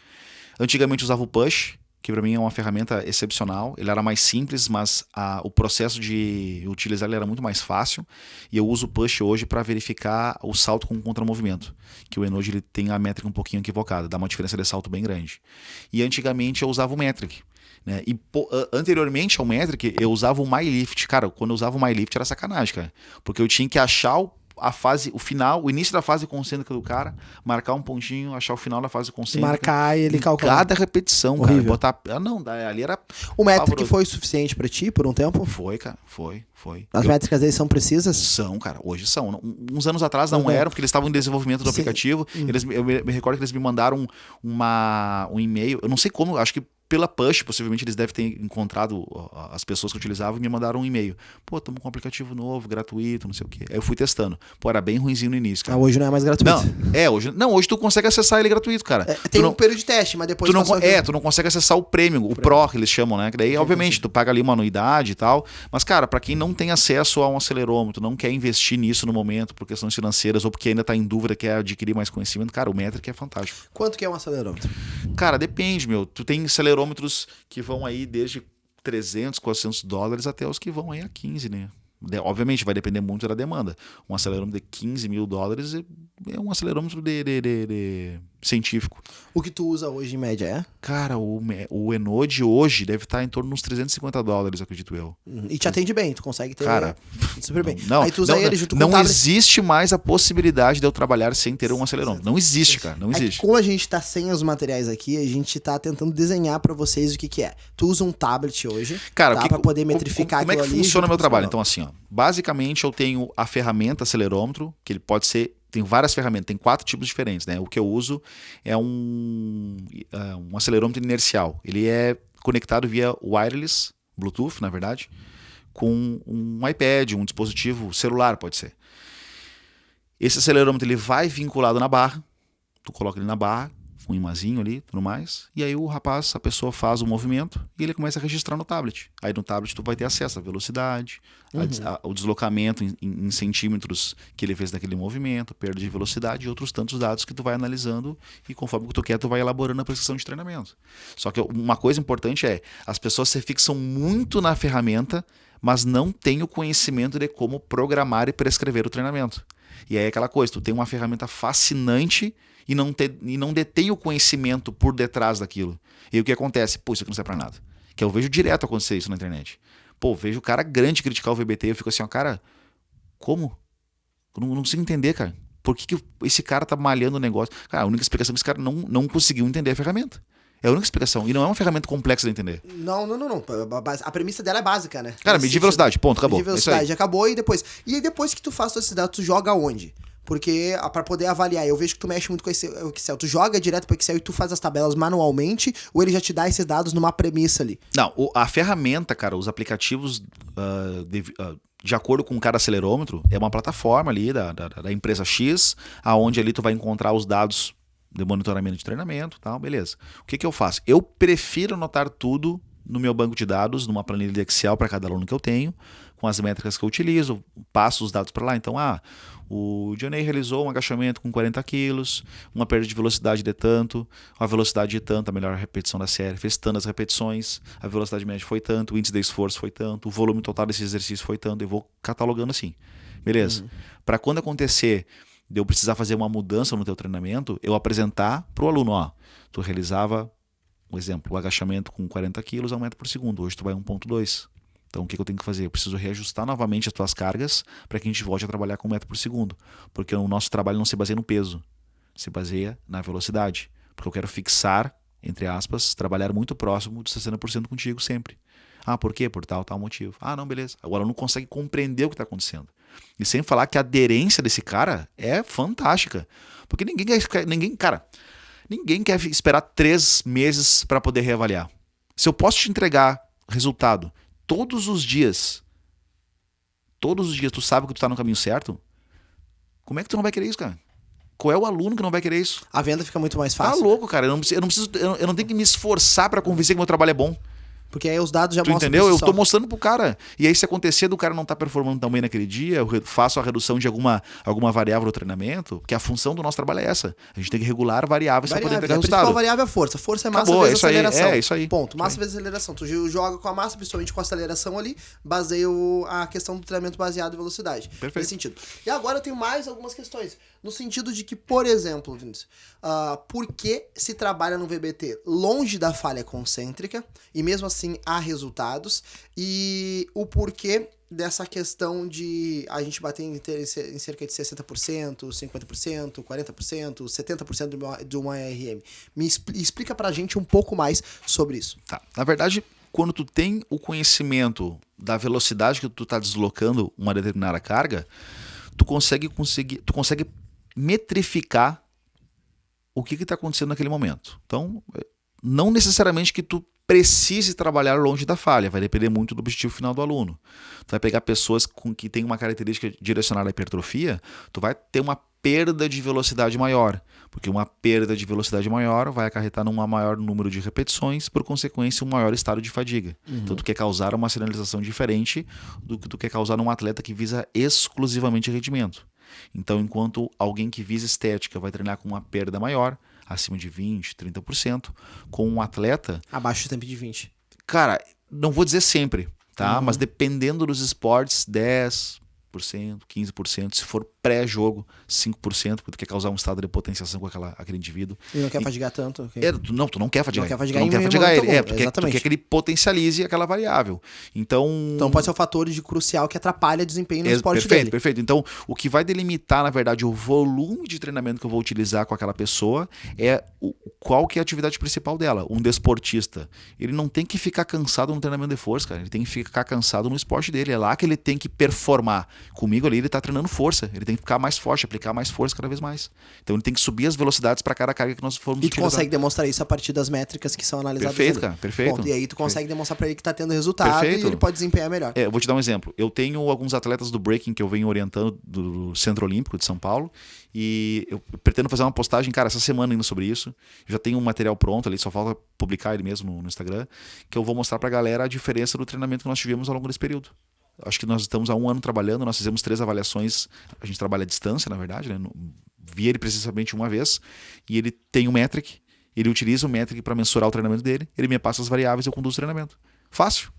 Antigamente eu usava o Push, que para mim é uma ferramenta excepcional, ele era mais simples, mas o processo de utilizar ele era muito mais fácil, e eu uso o Push hoje para verificar o salto com contramovimento, que o Enode ele tem a métrica um pouquinho equivocada, dá uma diferença de salto bem grande. E antigamente eu usava o Metric, né? E anteriormente ao Metric eu usava o MyLift. Cara, quando eu usava o MyLift era sacanagem, cara, porque eu tinha que achar a fase, o final, o início da fase concêntrica do cara, marcar um pontinho, achar o final da fase concêntrica, marcar e ele calcular cada repetição, horrível. Cara, botar, não, ali era o Metric foi suficiente pra ti por um tempo? Foi, cara, foi. As métricas deles são precisas? São, cara, hoje são. Uns anos atrás não eram, porque eles estavam em desenvolvimento do aplicativo. Eu me recordo que eles me mandaram um e-mail, eu não sei como, acho que pela Push, possivelmente eles devem ter encontrado as pessoas que utilizavam e me mandaram um e-mail. Pô, estamos com um aplicativo novo, gratuito, não sei o quê. Aí eu fui testando. Pô, era bem ruinzinho no início, cara. Hoje não é mais gratuito. Hoje tu consegue acessar ele gratuito, cara. Tem um período de teste, mas depois... tu não consegue acessar o Premium, o Pro que eles chamam, né? Que daí, obviamente, tu paga ali uma anuidade e tal. Mas, cara, pra quem não tem acesso a um acelerômetro, não quer investir nisso no momento por questões financeiras ou porque ainda tá em dúvida, quer adquirir mais conhecimento, cara, o Metric é fantástico. Quanto que é um acelerômetro? Cara, depende, meu. Tu tem acelerômetros que vão aí desde $300, $400 até os que vão aí a 15, né? Obviamente vai depender muito da demanda. Um acelerômetro de $15 mil é um acelerômetro de científico. O que tu usa hoje em média é? Cara, o Enode hoje deve estar em torno de uns $350, acredito eu. E te atende bem, tu consegue ter... Cara, super bem. Não, aí tu usa ele junto com o não tablet. existe mais a possibilidade de eu trabalhar sem ter um acelerômetro. Não existe, cara, não existe. Como a gente tá sem os materiais aqui, a gente tá tentando desenhar pra vocês o que é. Tu usa um tablet hoje, cara, pra poder metrificar como é que aquilo ali funciona o meu junto com trabalho? o Então, assim, ó, basicamente eu tenho a ferramenta acelerômetro, que ele pode ser, tem várias ferramentas, tem 4 tipos diferentes, né? O que eu uso é um acelerômetro inercial. Ele é conectado via wireless, Bluetooth, na verdade, com um iPad, um dispositivo celular, pode ser. Esse acelerômetro ele vai vinculado na barra, tu coloca ele na barra, com um imãzinho ali, tudo mais, e aí a pessoa faz o movimento e ele começa a registrar no tablet. Aí no tablet tu vai ter acesso à velocidade, o deslocamento em centímetros que ele fez naquele movimento, perda de velocidade e outros tantos dados que tu vai analisando e conforme que tu quer, tu vai elaborando a prescrição de treinamento. Só que uma coisa importante é, as pessoas se fixam muito na ferramenta, mas não têm o conhecimento de como programar e prescrever o treinamento. E aí é aquela coisa, tu tem uma ferramenta fascinante e não detém o conhecimento por detrás daquilo. E o que acontece? Pô, isso aqui não serve pra nada. Que eu vejo direto acontecer isso na internet. Pô, vejo o cara grande criticar o VBT, eu fico assim, ó, cara, como? Eu não consigo entender, cara. Por que esse cara tá malhando o negócio? Cara, a única explicação é que esse cara não conseguiu entender a ferramenta. É a única explicação. E não é uma ferramenta complexa de entender. Não. A premissa dela é básica, né? Cara, medir velocidade, ponto, acabou. Medir velocidade, acabou e depois. E aí depois que tu faz todos esses dados, tu joga onde? Porque pra poder avaliar, eu vejo que tu mexe muito com o Excel. Tu joga direto pro Excel e tu faz as tabelas manualmente, ou ele já te dá esses dados numa premissa ali? Não, a ferramenta, cara, os aplicativos de acordo com cada acelerômetro, é uma plataforma ali da empresa X, aonde ali tu vai encontrar os dados de monitoramento de treinamento e tal, beleza. O que eu faço? Eu prefiro anotar tudo no meu banco de dados, numa planilha de Excel para cada aluno que eu tenho, com as métricas que eu utilizo, passo os dados para lá. Então, o Johnny realizou um agachamento com 40 quilos, uma perda de velocidade de tanto, a velocidade de tanto, a melhor repetição da série, fez tantas repetições, a velocidade média foi tanto, o índice de esforço foi tanto, o volume total desse exercício foi tanto, eu vou catalogando assim. Beleza. Para quando acontecer de eu precisar fazer uma mudança no teu treinamento, eu apresentar para o aluno, tu realizava, um exemplo, o agachamento com 40 quilos a 1 metro por segundo, hoje tu vai 1,2. Então o que eu tenho que fazer? Eu preciso reajustar novamente as tuas cargas para que a gente volte a trabalhar com 1 metro por segundo, porque o nosso trabalho não se baseia no peso, se baseia na velocidade, porque eu quero fixar, entre aspas, trabalhar muito próximo de 60% contigo sempre. Por quê? Por tal motivo. Não, beleza. O aluno consegue compreender o que está acontecendo. E sem falar que a aderência desse cara é fantástica. Porque ninguém quer esperar 3 meses para poder reavaliar. Se eu posso te entregar resultado todos os dias tu sabe que tu está no caminho certo, como é que tu não vai querer isso, cara? Qual é o aluno que não vai querer isso? A venda fica muito mais fácil. Tá louco, cara. Eu não tenho que me esforçar para convencer que meu trabalho é bom. Porque aí os dados já mostram. Entendeu? Eu tô mostrando pro cara. E aí, se acontecer do cara não tá performando tão bem naquele dia, eu faço a redução de alguma variável do treinamento, que a função do nosso trabalho é essa. A gente tem que regular variáveis para poder entregar resultado. A principal variável é força. Força é massa vezes aceleração. É isso aí. Ponto. Massa vezes aceleração. Tu joga com a massa, principalmente com a aceleração ali, baseia a questão do treinamento baseado em velocidade. Perfeito. Nesse sentido. E agora eu tenho mais algumas questões. No sentido de que, por exemplo, Vinícius, por que se trabalha no VBT longe da falha concêntrica e mesmo assim há resultados, e o porquê dessa questão de a gente bater em cerca de 60%, 50%, 40%, 70% de uma ARM. Explica pra gente um pouco mais sobre isso. Tá. Na verdade, quando tu tem o conhecimento da velocidade que tu tá deslocando uma determinada carga, tu consegue metrificar o que está acontecendo naquele momento. Então, não necessariamente que tu precise trabalhar longe da falha, vai depender muito do objetivo final do aluno. Tu vai pegar pessoas que têm uma característica direcionada à hipertrofia, tu vai ter uma perda de velocidade maior, porque uma perda de velocidade maior vai acarretar num maior número de repetições, por consequência, um maior estado de fadiga. Então, tu quer causar uma sinalização diferente do que tu quer causar num atleta que visa exclusivamente rendimento. Então, enquanto alguém que visa estética vai treinar com uma perda maior, acima de 20%, 30%, com um atleta... abaixo do tempo de 20%. Cara, não vou dizer sempre, tá? Mas dependendo dos esportes, 10%, 15%, se for pré-jogo, 5%, porque tu quer causar um estado de potenciação com aquele indivíduo. E não quer fadigar tanto. Okay. Tu não quer fadigar. Tu não quer fadigar ele. Tu quer que ele potencialize aquela variável. Então pode ser um fator crucial que atrapalha o desempenho no esporte dele. Perfeito. Então, o que vai delimitar, na verdade, o volume de treinamento que eu vou utilizar com aquela pessoa é qual que é a atividade principal dela. Um desportista, ele não tem que ficar cansado no treinamento de força, cara. Ele tem que ficar cansado no esporte dele. É lá que ele tem que performar. Comigo ali, ele tá treinando força. Ele tem que ficar mais forte, aplicar mais força cada vez mais. Então ele tem que subir as velocidades para cada carga que nós formos utilizar. E tu consegue demonstrar isso a partir das métricas que são analisadas. Perfeito, cara, perfeito. Bom, e aí tu consegue demonstrar para ele que tá tendo resultado e ele pode desempenhar melhor. Eu vou te dar um exemplo. Eu tenho alguns atletas do breaking que eu venho orientando do Centro Olímpico de São Paulo e eu pretendo fazer uma postagem, cara, essa semana indo sobre isso. Eu já tenho um material pronto ali, só falta publicar ele mesmo no Instagram, que eu vou mostrar pra galera a diferença do treinamento que nós tivemos ao longo desse período. Acho que nós estamos há 1 ano trabalhando, nós fizemos 3 avaliações, a gente trabalha à distância, na verdade, né? Vi ele precisamente uma vez, e ele tem o metric, ele utiliza o metric para mensurar o treinamento dele, ele me passa as variáveis e eu conduzo o treinamento. Fácil.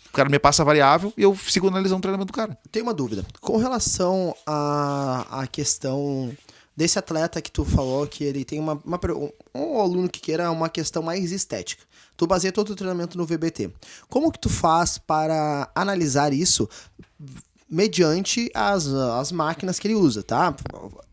O cara me passa a variável e eu sigo analisando o treinamento do cara. Tenho uma dúvida. Com relação à questão desse atleta que tu falou, que ele tem um aluno que queira uma questão mais estética. Tu baseia todo o treinamento no VBT. Como que tu faz para analisar isso mediante as máquinas que ele usa, tá?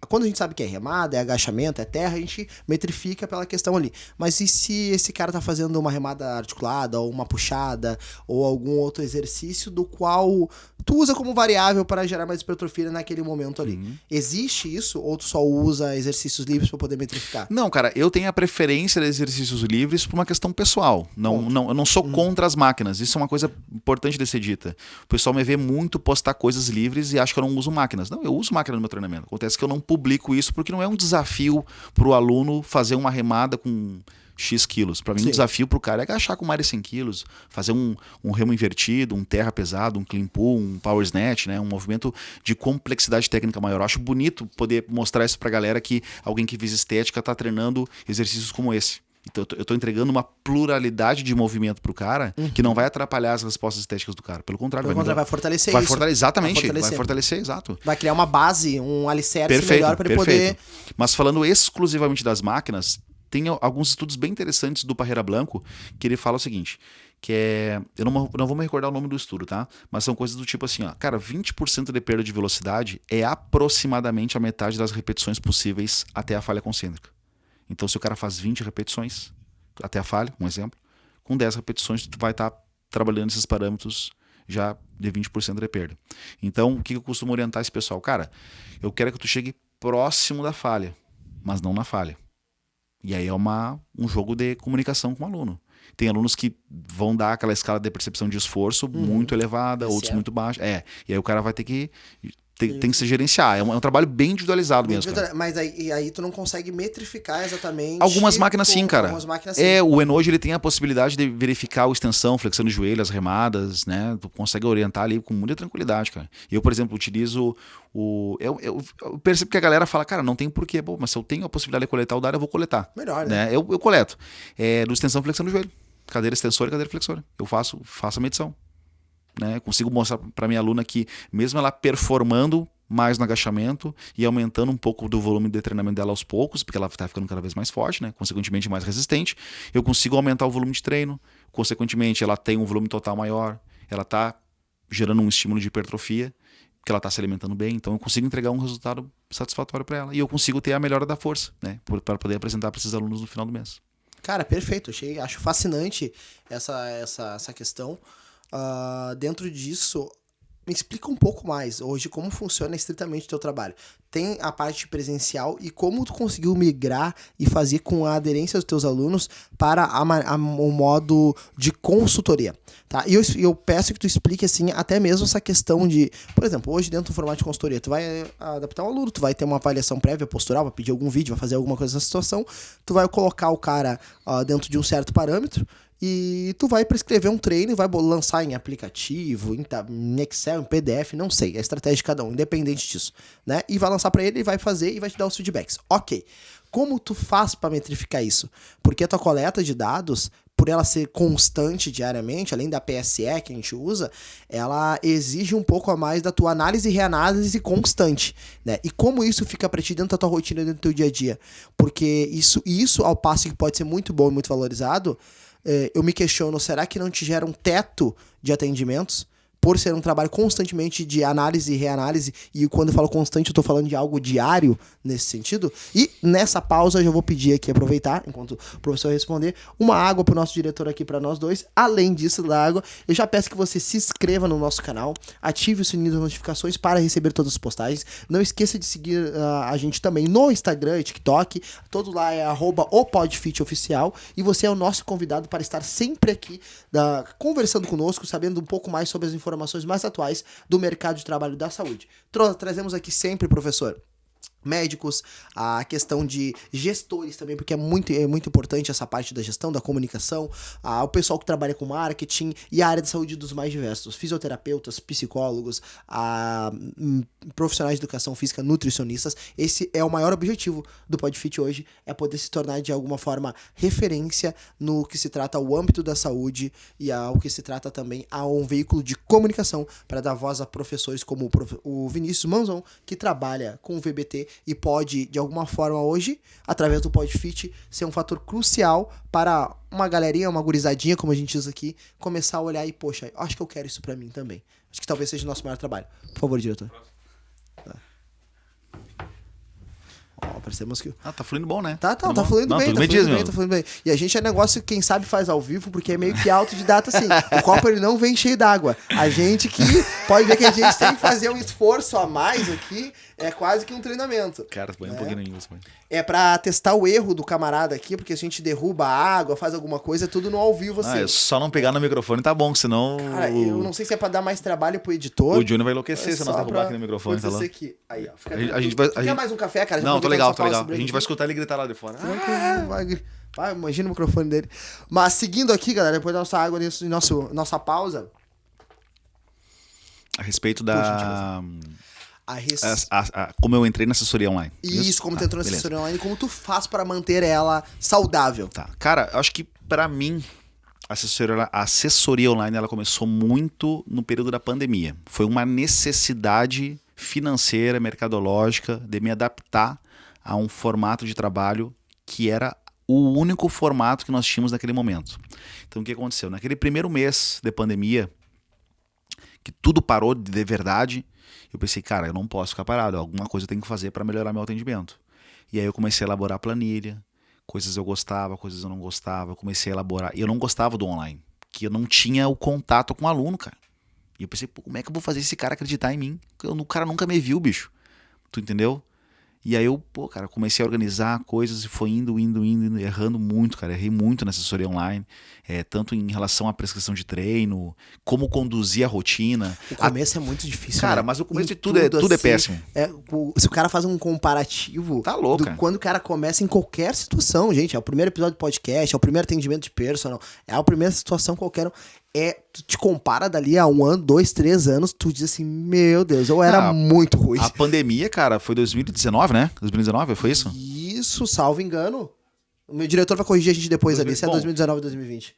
Quando a gente sabe que é remada, é agachamento, é terra, a gente metrifica pela questão ali. Mas e se esse cara tá fazendo uma remada articulada, ou uma puxada, ou algum outro exercício do qual tu usa como variável para gerar mais hipertrofia naquele momento ali? Existe isso? Ou tu só usa exercícios livres para poder metrificar? Não, cara, eu tenho a preferência de exercícios livres por uma questão pessoal. Eu não sou contra as máquinas. Isso é uma coisa importante de ser dita. O pessoal me vê muito postar coisas livres e acha que eu não uso máquinas. Não, eu uso máquina no meu treinamento. Acontece que eu não publico publico isso porque não é um desafio para o aluno fazer uma remada com X quilos. Para mim, Sim. o desafio para o cara é agachar com mais de 100 quilos, fazer um remo invertido, um terra pesado, um clean pull, um power snatch, né? Um movimento de complexidade técnica maior. Eu acho bonito poder mostrar isso para a galera que alguém que visa estética está treinando exercícios como esse. Então eu estou entregando uma pluralidade de movimento pro cara que não vai atrapalhar as respostas estéticas do cara. Pelo contrário, vai fortalecer vai isso. fortalecer, exatamente. Vai fortalecer, exato. Vai criar uma base, um alicerce Perfeito, melhor para ele perfeito. poder... Mas falando exclusivamente das máquinas, tem alguns estudos bem interessantes do Parreira Blanco que ele fala o seguinte, que é... Eu não vou me recordar o nome do estudo, tá? Mas são coisas do tipo assim, ó. Cara, 20% de perda de velocidade é aproximadamente a metade das repetições possíveis até a falha concêntrica. Então, se o cara faz 20 repetições até a falha, um exemplo, com 10 repetições tu vai estar trabalhando esses parâmetros já de 20% de perda. Então, o que eu costumo orientar esse pessoal? Cara, eu quero que tu chegue próximo da falha, mas não na falha. E aí é um jogo de comunicação com o aluno. Tem alunos que vão dar aquela escala de percepção de esforço muito elevada, outros muito baixa. E aí o cara vai ter que... Tem que se gerenciar. É um trabalho bem individualizado mesmo. Cara. Mas aí tu não consegue metrificar exatamente. Algumas máquinas sim, cara. Algumas máquinas sim. O Enojo ele tem a possibilidade de verificar a extensão, flexão de joelho, as remadas, né? Tu consegue orientar ali com muita tranquilidade, cara. Eu, por exemplo, utilizo eu percebo que a galera fala, cara, não tem porquê. Bom, mas se eu tenho a possibilidade de coletar o dado, eu vou coletar. Melhor, né? Eu coleto. Do extensão, flexão de joelho. Cadeira extensora e cadeira flexora. Eu faço a medição. Né? Consigo mostrar para minha aluna que, mesmo ela performando mais no agachamento e aumentando um pouco do volume de treinamento dela aos poucos, porque ela está ficando cada vez mais forte, né? Consequentemente mais resistente, eu consigo aumentar o volume de treino, consequentemente ela tem um volume total maior, ela está gerando um estímulo de hipertrofia, porque ela está se alimentando bem, então eu consigo entregar um resultado satisfatório para ela e eu consigo ter a melhora da força, né? Para poder apresentar para esses alunos no final do mês. Cara, perfeito, acho fascinante essa questão. Dentro disso, me explica um pouco mais hoje como funciona estritamente o teu trabalho. Tem a parte presencial e como tu conseguiu migrar e fazer com a aderência dos teus alunos para o modo de consultoria, tá? E eu peço que tu explique assim, até mesmo essa questão de, por exemplo, hoje dentro do formato de consultoria, tu vai adaptar o aluno, tu vai ter uma avaliação prévia postural, vai pedir algum vídeo, vai fazer alguma coisa nessa situação, tu vai colocar o cara dentro de um certo parâmetro, e tu vai prescrever um treino e vai lançar em aplicativo, em Excel, em PDF, não sei, é a estratégia de cada um, independente disso, né? E vai lançar para ele, vai fazer e vai te dar os feedbacks. Ok, como tu faz para metrificar isso? Porque a tua coleta de dados, por ela ser constante diariamente, além da PSE que a gente usa, ela exige um pouco a mais da tua análise e reanálise constante, né? E como isso fica pra ti dentro da tua rotina, dentro do teu dia a dia? Porque isso ao passo que pode ser muito bom e muito valorizado, eu me questiono, será que não te gera um teto de atendimentos? Por ser um trabalho constantemente de análise e reanálise, e quando eu falo constante, eu tô falando de algo diário nesse sentido. E nessa pausa, eu já vou pedir aqui, aproveitar, enquanto o professor responder, uma água pro nosso diretor aqui para nós dois. Além disso, da água, eu já peço que você se inscreva no nosso canal, ative o sininho das notificações para receber todas as postagens. Não esqueça de seguir a gente também no Instagram e TikTok, todo lá é @opodfitoficial, e você é o nosso convidado para estar sempre aqui conversando conosco, sabendo um pouco mais sobre as informações mais atuais do mercado de trabalho da saúde. Trazemos aqui sempre, professor, médicos, a questão de gestores também, porque é muito importante essa parte da gestão, da comunicação, o pessoal que trabalha com marketing e a área de saúde dos mais diversos, fisioterapeutas, psicólogos, profissionais de educação física, nutricionistas. Esse é o maior objetivo do PodFit hoje, é poder se tornar de alguma forma referência no que se trata ao âmbito da saúde e ao que se trata também a um veículo de comunicação para dar voz a professores como o Vinícius Manzon, que trabalha com o VBT e pode, de alguma forma hoje, através do PodFit, ser um fator crucial para uma galerinha, uma gurizadinha, como a gente usa aqui, começar a olhar e, poxa, acho que eu quero isso para mim também. Acho que talvez seja o nosso maior trabalho. Por favor, diretor. Tá. Nós temos que... Ah, tá fluindo bom, né? Tá Tudo bom? fluindo Não, bem, tudo tá bem fluindo mesmo, bem, tá fluindo bem. E a gente é negócio que quem sabe faz ao vivo, porque é meio que autodidata assim. O copo ele não vem cheio d'água. A gente que pode ver que a gente tem que fazer um esforço a mais aqui, é quase que um treinamento. Cara, põe um pouquinho nisso, mano. É pra testar o erro do camarada aqui, porque se a gente derruba a água, faz alguma coisa, é tudo no ao vivo assim. É só não pegar no microfone tá bom, senão Cara, eu não sei se é pra dar mais trabalho pro editor. o Júnior vai enlouquecer se nós derrubar aqui no microfone, tá lá. Aqui. Aí, ó, fica A gente vai... Tu quer mais um café, cara? Não, tô legal, tô legal. A gente vai escutar ele gritar lá de fora. Vai, imagina o microfone dele. Mas seguindo aqui, galera, depois da nossa água, nossa pausa. A respeito Por da... gentileza. como eu entrei na assessoria online. Isso, como tá, tu entrou na beleza. assessoria online, como tu faz pra manter ela saudável. Tá. Cara, eu acho que pra mim a assessoria online ela começou muito no período da pandemia. Foi uma necessidade financeira, mercadológica, de me adaptar a um formato de trabalho que era o único formato que nós tínhamos naquele momento. Então o que aconteceu? Naquele primeiro mês de pandemia, que tudo parou de verdade, eu pensei, cara, eu não posso ficar parado, alguma coisa eu tenho que fazer para melhorar meu atendimento. E aí eu comecei a elaborar planilha, coisas eu gostava, coisas eu não gostava, eu comecei a elaborar. E eu não gostava do online, que eu não tinha o contato com o aluno, cara. E eu pensei, pô, como é que eu vou fazer esse cara acreditar em mim? O cara nunca me viu, bicho. Tu entendeu? E aí eu, pô, cara, comecei a organizar coisas e foi indo, errando muito, cara. Errei muito na assessoria online, tanto em relação à prescrição de treino, como conduzir a rotina. O começo é muito difícil, cara, né? mas o começo Em de tudo é assim, péssimo. Se o cara faz um comparativo Tá louco, cara. quando o cara começa em qualquer situação, gente, é o primeiro episódio do podcast, é o primeiro atendimento de personal, é a primeira situação qualquer, tu te compara dali a 1 ano, 2, 3 anos, tu diz assim, meu Deus, eu era muito ruim. A pandemia, cara, foi 2019, né? 2019, foi isso? Isso, salvo engano. O meu diretor vai corrigir a gente depois ali, se é 2019 ou 2020.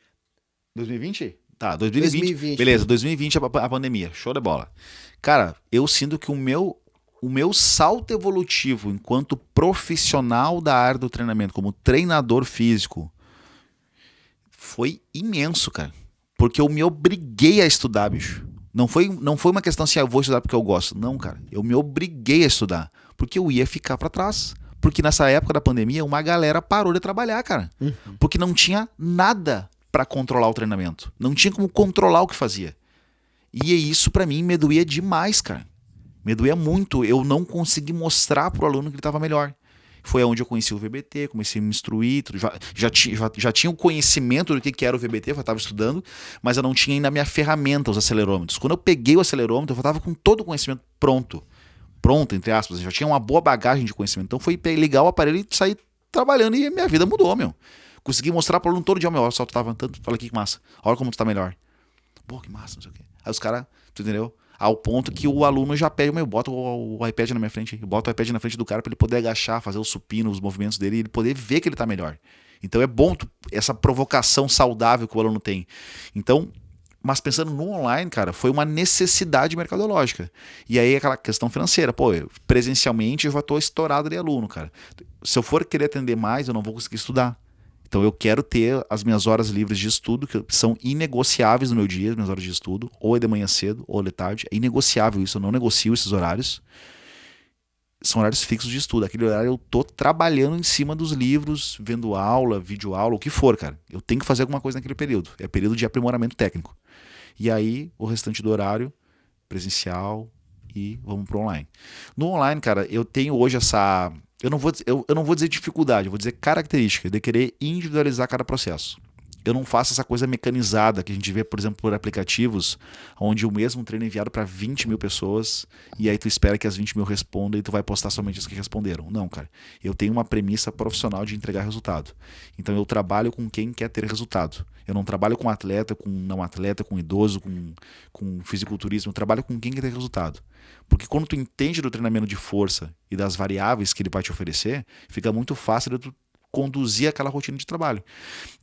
2020? Tá, 2020. 2020. Beleza, 2020 a pandemia. Show de bola. Cara, eu sinto que o meu salto evolutivo enquanto profissional da área do treinamento, como treinador físico, foi imenso, cara. Porque eu me obriguei a estudar, bicho. Não foi uma questão assim, eu vou estudar porque eu gosto. Não, cara. Eu me obriguei a estudar. Porque eu ia ficar pra trás. Porque nessa época da pandemia, uma galera parou de trabalhar, cara. Porque não tinha nada pra controlar o treinamento. Não tinha como controlar o que fazia. E isso pra mim me doía demais, cara. Me doía muito. Eu não consegui mostrar pro aluno que ele tava melhor. Foi onde eu conheci o VBT, comecei a me instruir, já tinha o conhecimento do que era o VBT, eu estava estudando, mas eu não tinha ainda a minha ferramenta, os acelerômetros. Quando eu peguei o acelerômetro, eu estava com todo o conhecimento pronto, entre aspas, eu já tinha uma boa bagagem de conhecimento. Então foi ligar o aparelho e sair trabalhando e minha vida mudou, meu. Consegui mostrar para o aluno todo dia, meu, olha só, tu tava tanto, olha aqui que massa, olha como tu tá melhor. Pô, que massa, não sei o quê. Aí os caras, tu entendeu? Ao ponto que o aluno já pede, bota o iPad na minha frente, bota o iPad na frente do cara para ele poder agachar, fazer o supino, os movimentos dele, e ele poder ver que ele tá melhor. Então é bom essa provocação saudável que o aluno tem. Então, mas pensando no online, cara, foi uma necessidade mercadológica. E aí aquela questão financeira, pô, presencialmente eu já tô estourado de aluno, cara. Se eu for querer atender mais, eu não vou conseguir estudar. Então eu quero ter as minhas horas livres de estudo, que são inegociáveis no meu dia, as minhas horas de estudo, ou é de manhã cedo, ou é de tarde. É inegociável isso, eu não negocio esses horários. São horários fixos de estudo. Aquele horário eu tô trabalhando em cima dos livros, vendo aula, videoaula, o que for, cara. Eu tenho que fazer alguma coisa naquele período. É período de aprimoramento técnico. E aí, o restante do horário, presencial e vamos pro online. No online, cara, eu tenho hoje essa... Eu não vou dizer dificuldade, eu vou dizer característica de querer individualizar cada processo. Eu não faço essa coisa mecanizada que a gente vê, por exemplo, por aplicativos, onde o mesmo treino é enviado para 20 mil pessoas e aí tu espera que as 20 mil respondam e tu vai postar somente as que responderam. Não, cara. Eu tenho uma premissa profissional de entregar resultado. Então eu trabalho com quem quer ter resultado. Eu não trabalho com atleta, com não atleta, com idoso, com fisiculturismo. Eu trabalho com quem quer ter resultado. Porque quando tu entende do treinamento de força e das variáveis que ele vai te oferecer, fica muito fácil de tu conduzir aquela rotina de trabalho.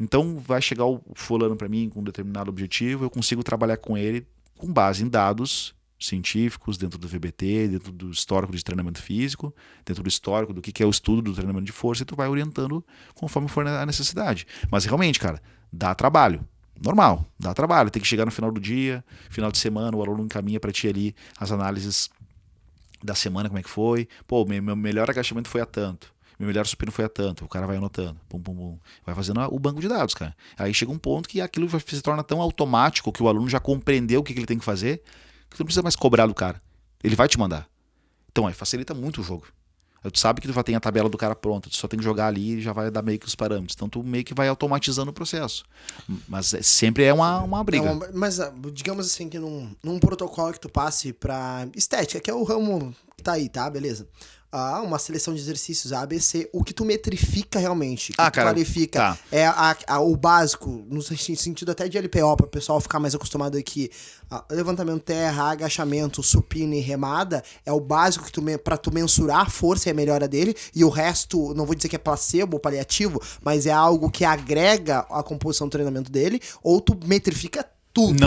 Então vai chegar o fulano para mim com um determinado objetivo, eu consigo trabalhar com ele com base em dados científicos, dentro do VBT, dentro do histórico de treinamento físico, dentro do histórico do que é o estudo do treinamento de força, e tu vai orientando conforme for a necessidade. Mas realmente, cara, dá trabalho. Normal, dá trabalho. Tem que chegar no final do dia, final de semana, o aluno encaminha para ti ali as análises da semana, como é que foi. Pô, meu melhor agachamento foi a tanto. meu melhor supino foi a tanto. O cara vai anotando, pum, pum, pum. Vai fazendo o banco de dados, cara. Aí chega um ponto que aquilo se torna tão automático que o aluno já compreendeu o que ele tem que fazer, que tu não precisa mais cobrar do cara. Ele vai te mandar. Então aí facilita muito o jogo. Tu sabe que tu já tem a tabela do cara pronta, tu só tem que jogar ali e já vai dar meio que os parâmetros. Então tu meio que vai automatizando o processo. Mas sempre é uma briga. Mas digamos assim que num protocolo que tu passe pra estética, que é o ramo que tá aí, tá? Beleza. Uma seleção de exercícios A, B, C, o que tu metrifica realmente, que tu clarifica, tá. é o básico, no sentido até de LPO, para o pessoal ficar mais acostumado aqui. Levantamento terra, agachamento, supino e remada é o básico que pra tu mensurar a força e a melhora dele, e o resto, não vou dizer que é placebo ou paliativo, mas é algo que agrega a composição do treinamento dele, ou tu metrifica tudo.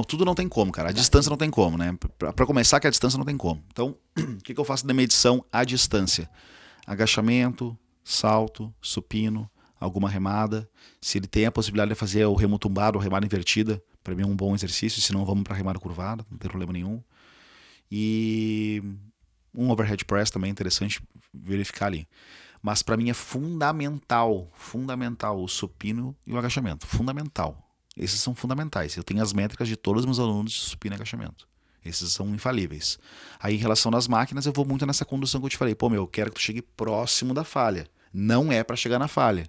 Tudo não tem como, cara. A distância não tem como, né? Pra começar, que a distância não tem como. Então, o que eu faço da medição à distância? Agachamento, salto, supino, alguma remada. Se ele tem a possibilidade de fazer o remo tumbado ou remada invertida, pra mim é um bom exercício. Se não, vamos pra remada curvada, não tem problema nenhum. E um overhead press também é interessante verificar ali. Mas pra mim é fundamental o supino e o agachamento. Fundamental. Esses são fundamentais. Eu tenho as métricas de todos os meus alunos de supino e agachamento. Esses são infalíveis. Aí, em relação às máquinas, eu vou muito nessa condução que eu te falei. Eu quero que tu chegue próximo da falha. Não é pra chegar na falha.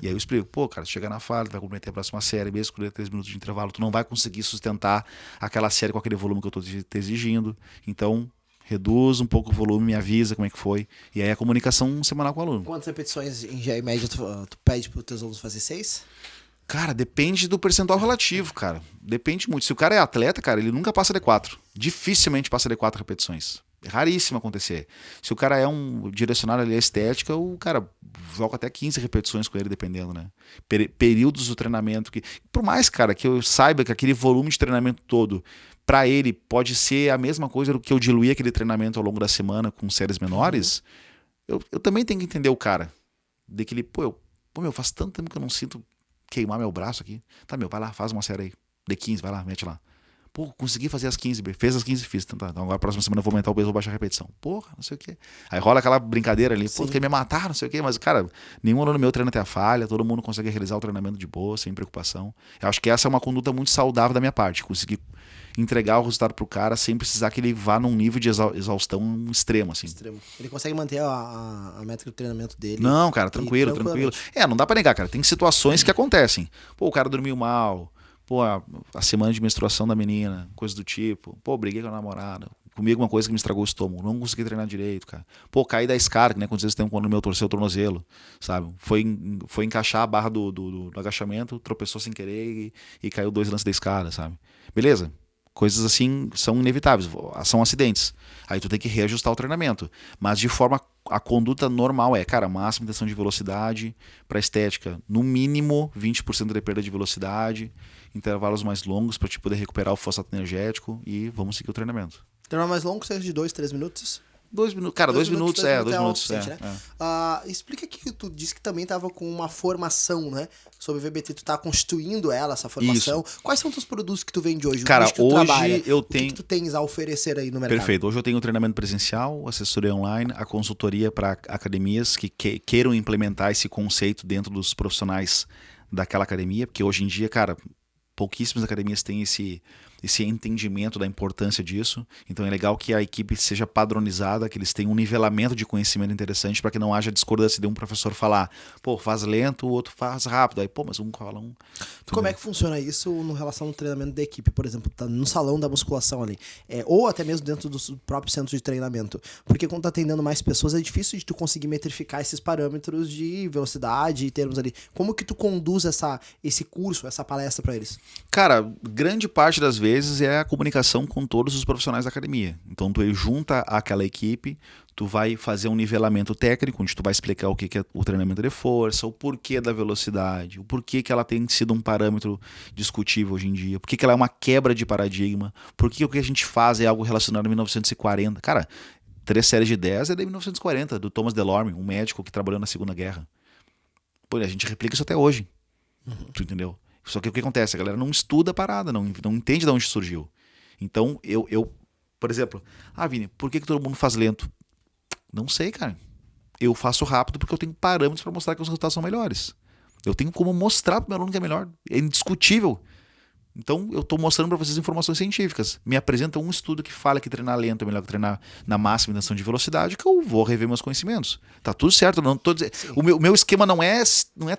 E aí eu explico, cara, se chegar na falha, tu vai comprometer a próxima série, mesmo com 3 minutos de intervalo, tu não vai conseguir sustentar aquela série com aquele volume que eu tô te exigindo. Então, reduz um pouco o volume, me avisa como é que foi. E aí a comunicação semanal com o aluno. Quantas repetições, em média, tu pede pros teus alunos fazer 6? Cara, depende do percentual relativo, cara. Depende muito. Se o cara é atleta, cara, ele nunca passa D4. Dificilmente passa D4 repetições. É raríssimo acontecer. Se o cara é um direcionado ali à estética, o cara joga até 15 repetições com ele, dependendo, né? Períodos do treinamento que... Por mais, cara, que eu saiba que aquele volume de treinamento todo, pra ele, pode ser a mesma coisa do que eu diluir aquele treinamento ao longo da semana com séries menores, eu também tenho que entender o cara. De que ele, faz tanto tempo que eu não sinto queimar meu braço aqui. Tá, vai lá, faz uma série aí. D15, vai lá, mete lá. Consegui fazer as 15, fez as 15, fiz. Então agora, próxima semana eu vou aumentar o peso, vou baixar a repetição. Não sei o quê. Aí rola aquela brincadeira ali, quer me matar, não sei o quê. Mas, cara, nenhum aluno meu treina até a falha, todo mundo consegue realizar o treinamento de boa, sem preocupação. Eu acho que essa é uma conduta muito saudável da minha parte, conseguir entregar o resultado pro cara sem precisar que ele vá num nível de exaustão extremo, assim. Ele consegue manter a métrica do treinamento dele. Não, cara, tranquilo. Não dá pra negar, cara. Tem situações que acontecem. O cara dormiu mal, a semana de menstruação da menina, coisa do tipo. Briguei com a namorada. Comigo uma coisa que me estragou o estômago. Não consegui treinar direito, cara. Caí da escada, que nem aconteceu esse tempo quando o meu torceu o tornozelo, sabe? Foi encaixar a barra do agachamento, tropeçou sem querer e caiu 2 lances da escada, sabe? Beleza? Coisas assim são inevitáveis, são acidentes. Aí tu tem que reajustar o treinamento. Mas de forma, a conduta normal máxima intenção de velocidade para estética. No mínimo 20% de perda de velocidade, intervalos mais longos para te poder recuperar o fosfato energético e vamos seguir o treinamento. Intervalo mais longo, seja de 2, 3 minutos? 2 minutos. Cara, 2 minutos. Né? Explica que tu disse que também estava com uma formação, né? Sobre o VBT, tu tá constituindo essa formação. Isso. Quais são os teus produtos que tu vende hoje? Cara, hoje eu tenho... O que tu tens a oferecer aí no mercado? Perfeito. Hoje eu tenho treinamento presencial, assessoria online, a consultoria para academias que queiram implementar esse conceito dentro dos profissionais daquela academia, porque hoje em dia, cara, pouquíssimas academias têm esse entendimento da importância disso. Então é legal que a equipe seja padronizada, que eles tenham um nivelamento de conhecimento interessante para que não haja discordância de um professor falar, faz lento, o outro faz rápido. Aí, mas um fala um... Como é que funciona isso no relação ao treinamento da equipe? Por exemplo, tá no salão da musculação ali. Ou até mesmo dentro do próprio centro de treinamento. Porque quando tá atendendo mais pessoas, é difícil de tu conseguir metrificar esses parâmetros de velocidade e termos ali. Como que tu conduz esse curso, essa palestra para eles? Cara, grande parte das vezes é a comunicação com todos os profissionais da academia. Então tu junta aquela equipe, tu vai fazer um nivelamento técnico, onde tu vai explicar o que é o treinamento de força, o porquê da velocidade, o porquê que ela tem sido um parâmetro discutível hoje em dia, porquê que ela é uma quebra de paradigma, porquê o que a gente faz é algo relacionado a 1940. Cara, 3 séries de 10 é de 1940, do Thomas DeLorme, um médico que trabalhou na Segunda Guerra. A gente replica isso até hoje. Tu entendeu? Só que o que acontece? A galera não estuda a parada, não entende de onde surgiu. Então, eu por exemplo, Vini, por que todo mundo faz lento? Não sei, cara. eu faço rápido porque eu tenho parâmetros para mostrar que os resultados são melhores. Eu tenho como mostrar para o meu aluno que é melhor. É indiscutível. Então, eu estou mostrando para vocês informações científicas. Me apresenta um estudo que fala que treinar lento é melhor que treinar na máxima intenção de velocidade, que eu vou rever meus conhecimentos. Tá tudo certo. Não tô dizendo... O meu esquema não é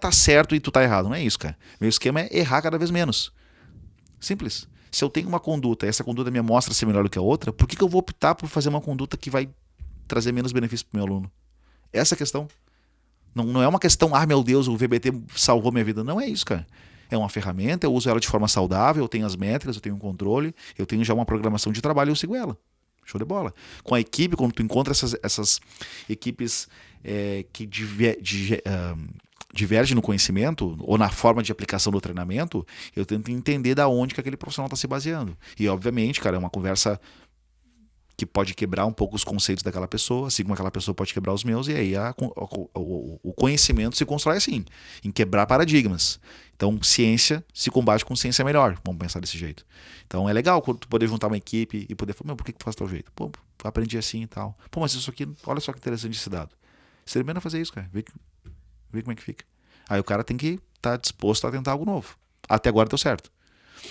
tá certo e tu tá errado. Não é isso, cara. Meu esquema é errar cada vez menos. Simples. Se eu tenho uma conduta e essa conduta me mostra ser melhor do que a outra, por que eu vou optar por fazer uma conduta que vai trazer menos benefício para o meu aluno? Essa é a questão. Não é uma questão, meu Deus, o VBT salvou minha vida. Não é isso, cara. É uma ferramenta, eu uso ela de forma saudável, eu tenho as métricas, eu tenho um controle, eu tenho já uma programação de trabalho e eu sigo ela. Show de bola. Com a equipe, quando tu encontra essas equipes que divergem no conhecimento ou na forma de aplicação do treinamento, eu tento entender da onde que aquele profissional está se baseando. E, obviamente, cara, é uma conversa que pode quebrar um pouco os conceitos daquela pessoa, assim como aquela pessoa pode quebrar os meus, e aí o conhecimento se constrói assim, em quebrar paradigmas. Então, ciência se combate com ciência melhor, vamos pensar desse jeito. Então, é legal quando tu poder juntar uma equipe e poder falar, por que tu faz tal jeito? Pô, aprendi assim e tal. Pô, mas isso aqui, olha só que interessante esse dado. Experimenta fazer isso, cara, vê como é que fica. Aí o cara tem que estar disposto a tentar algo novo. Até agora deu certo.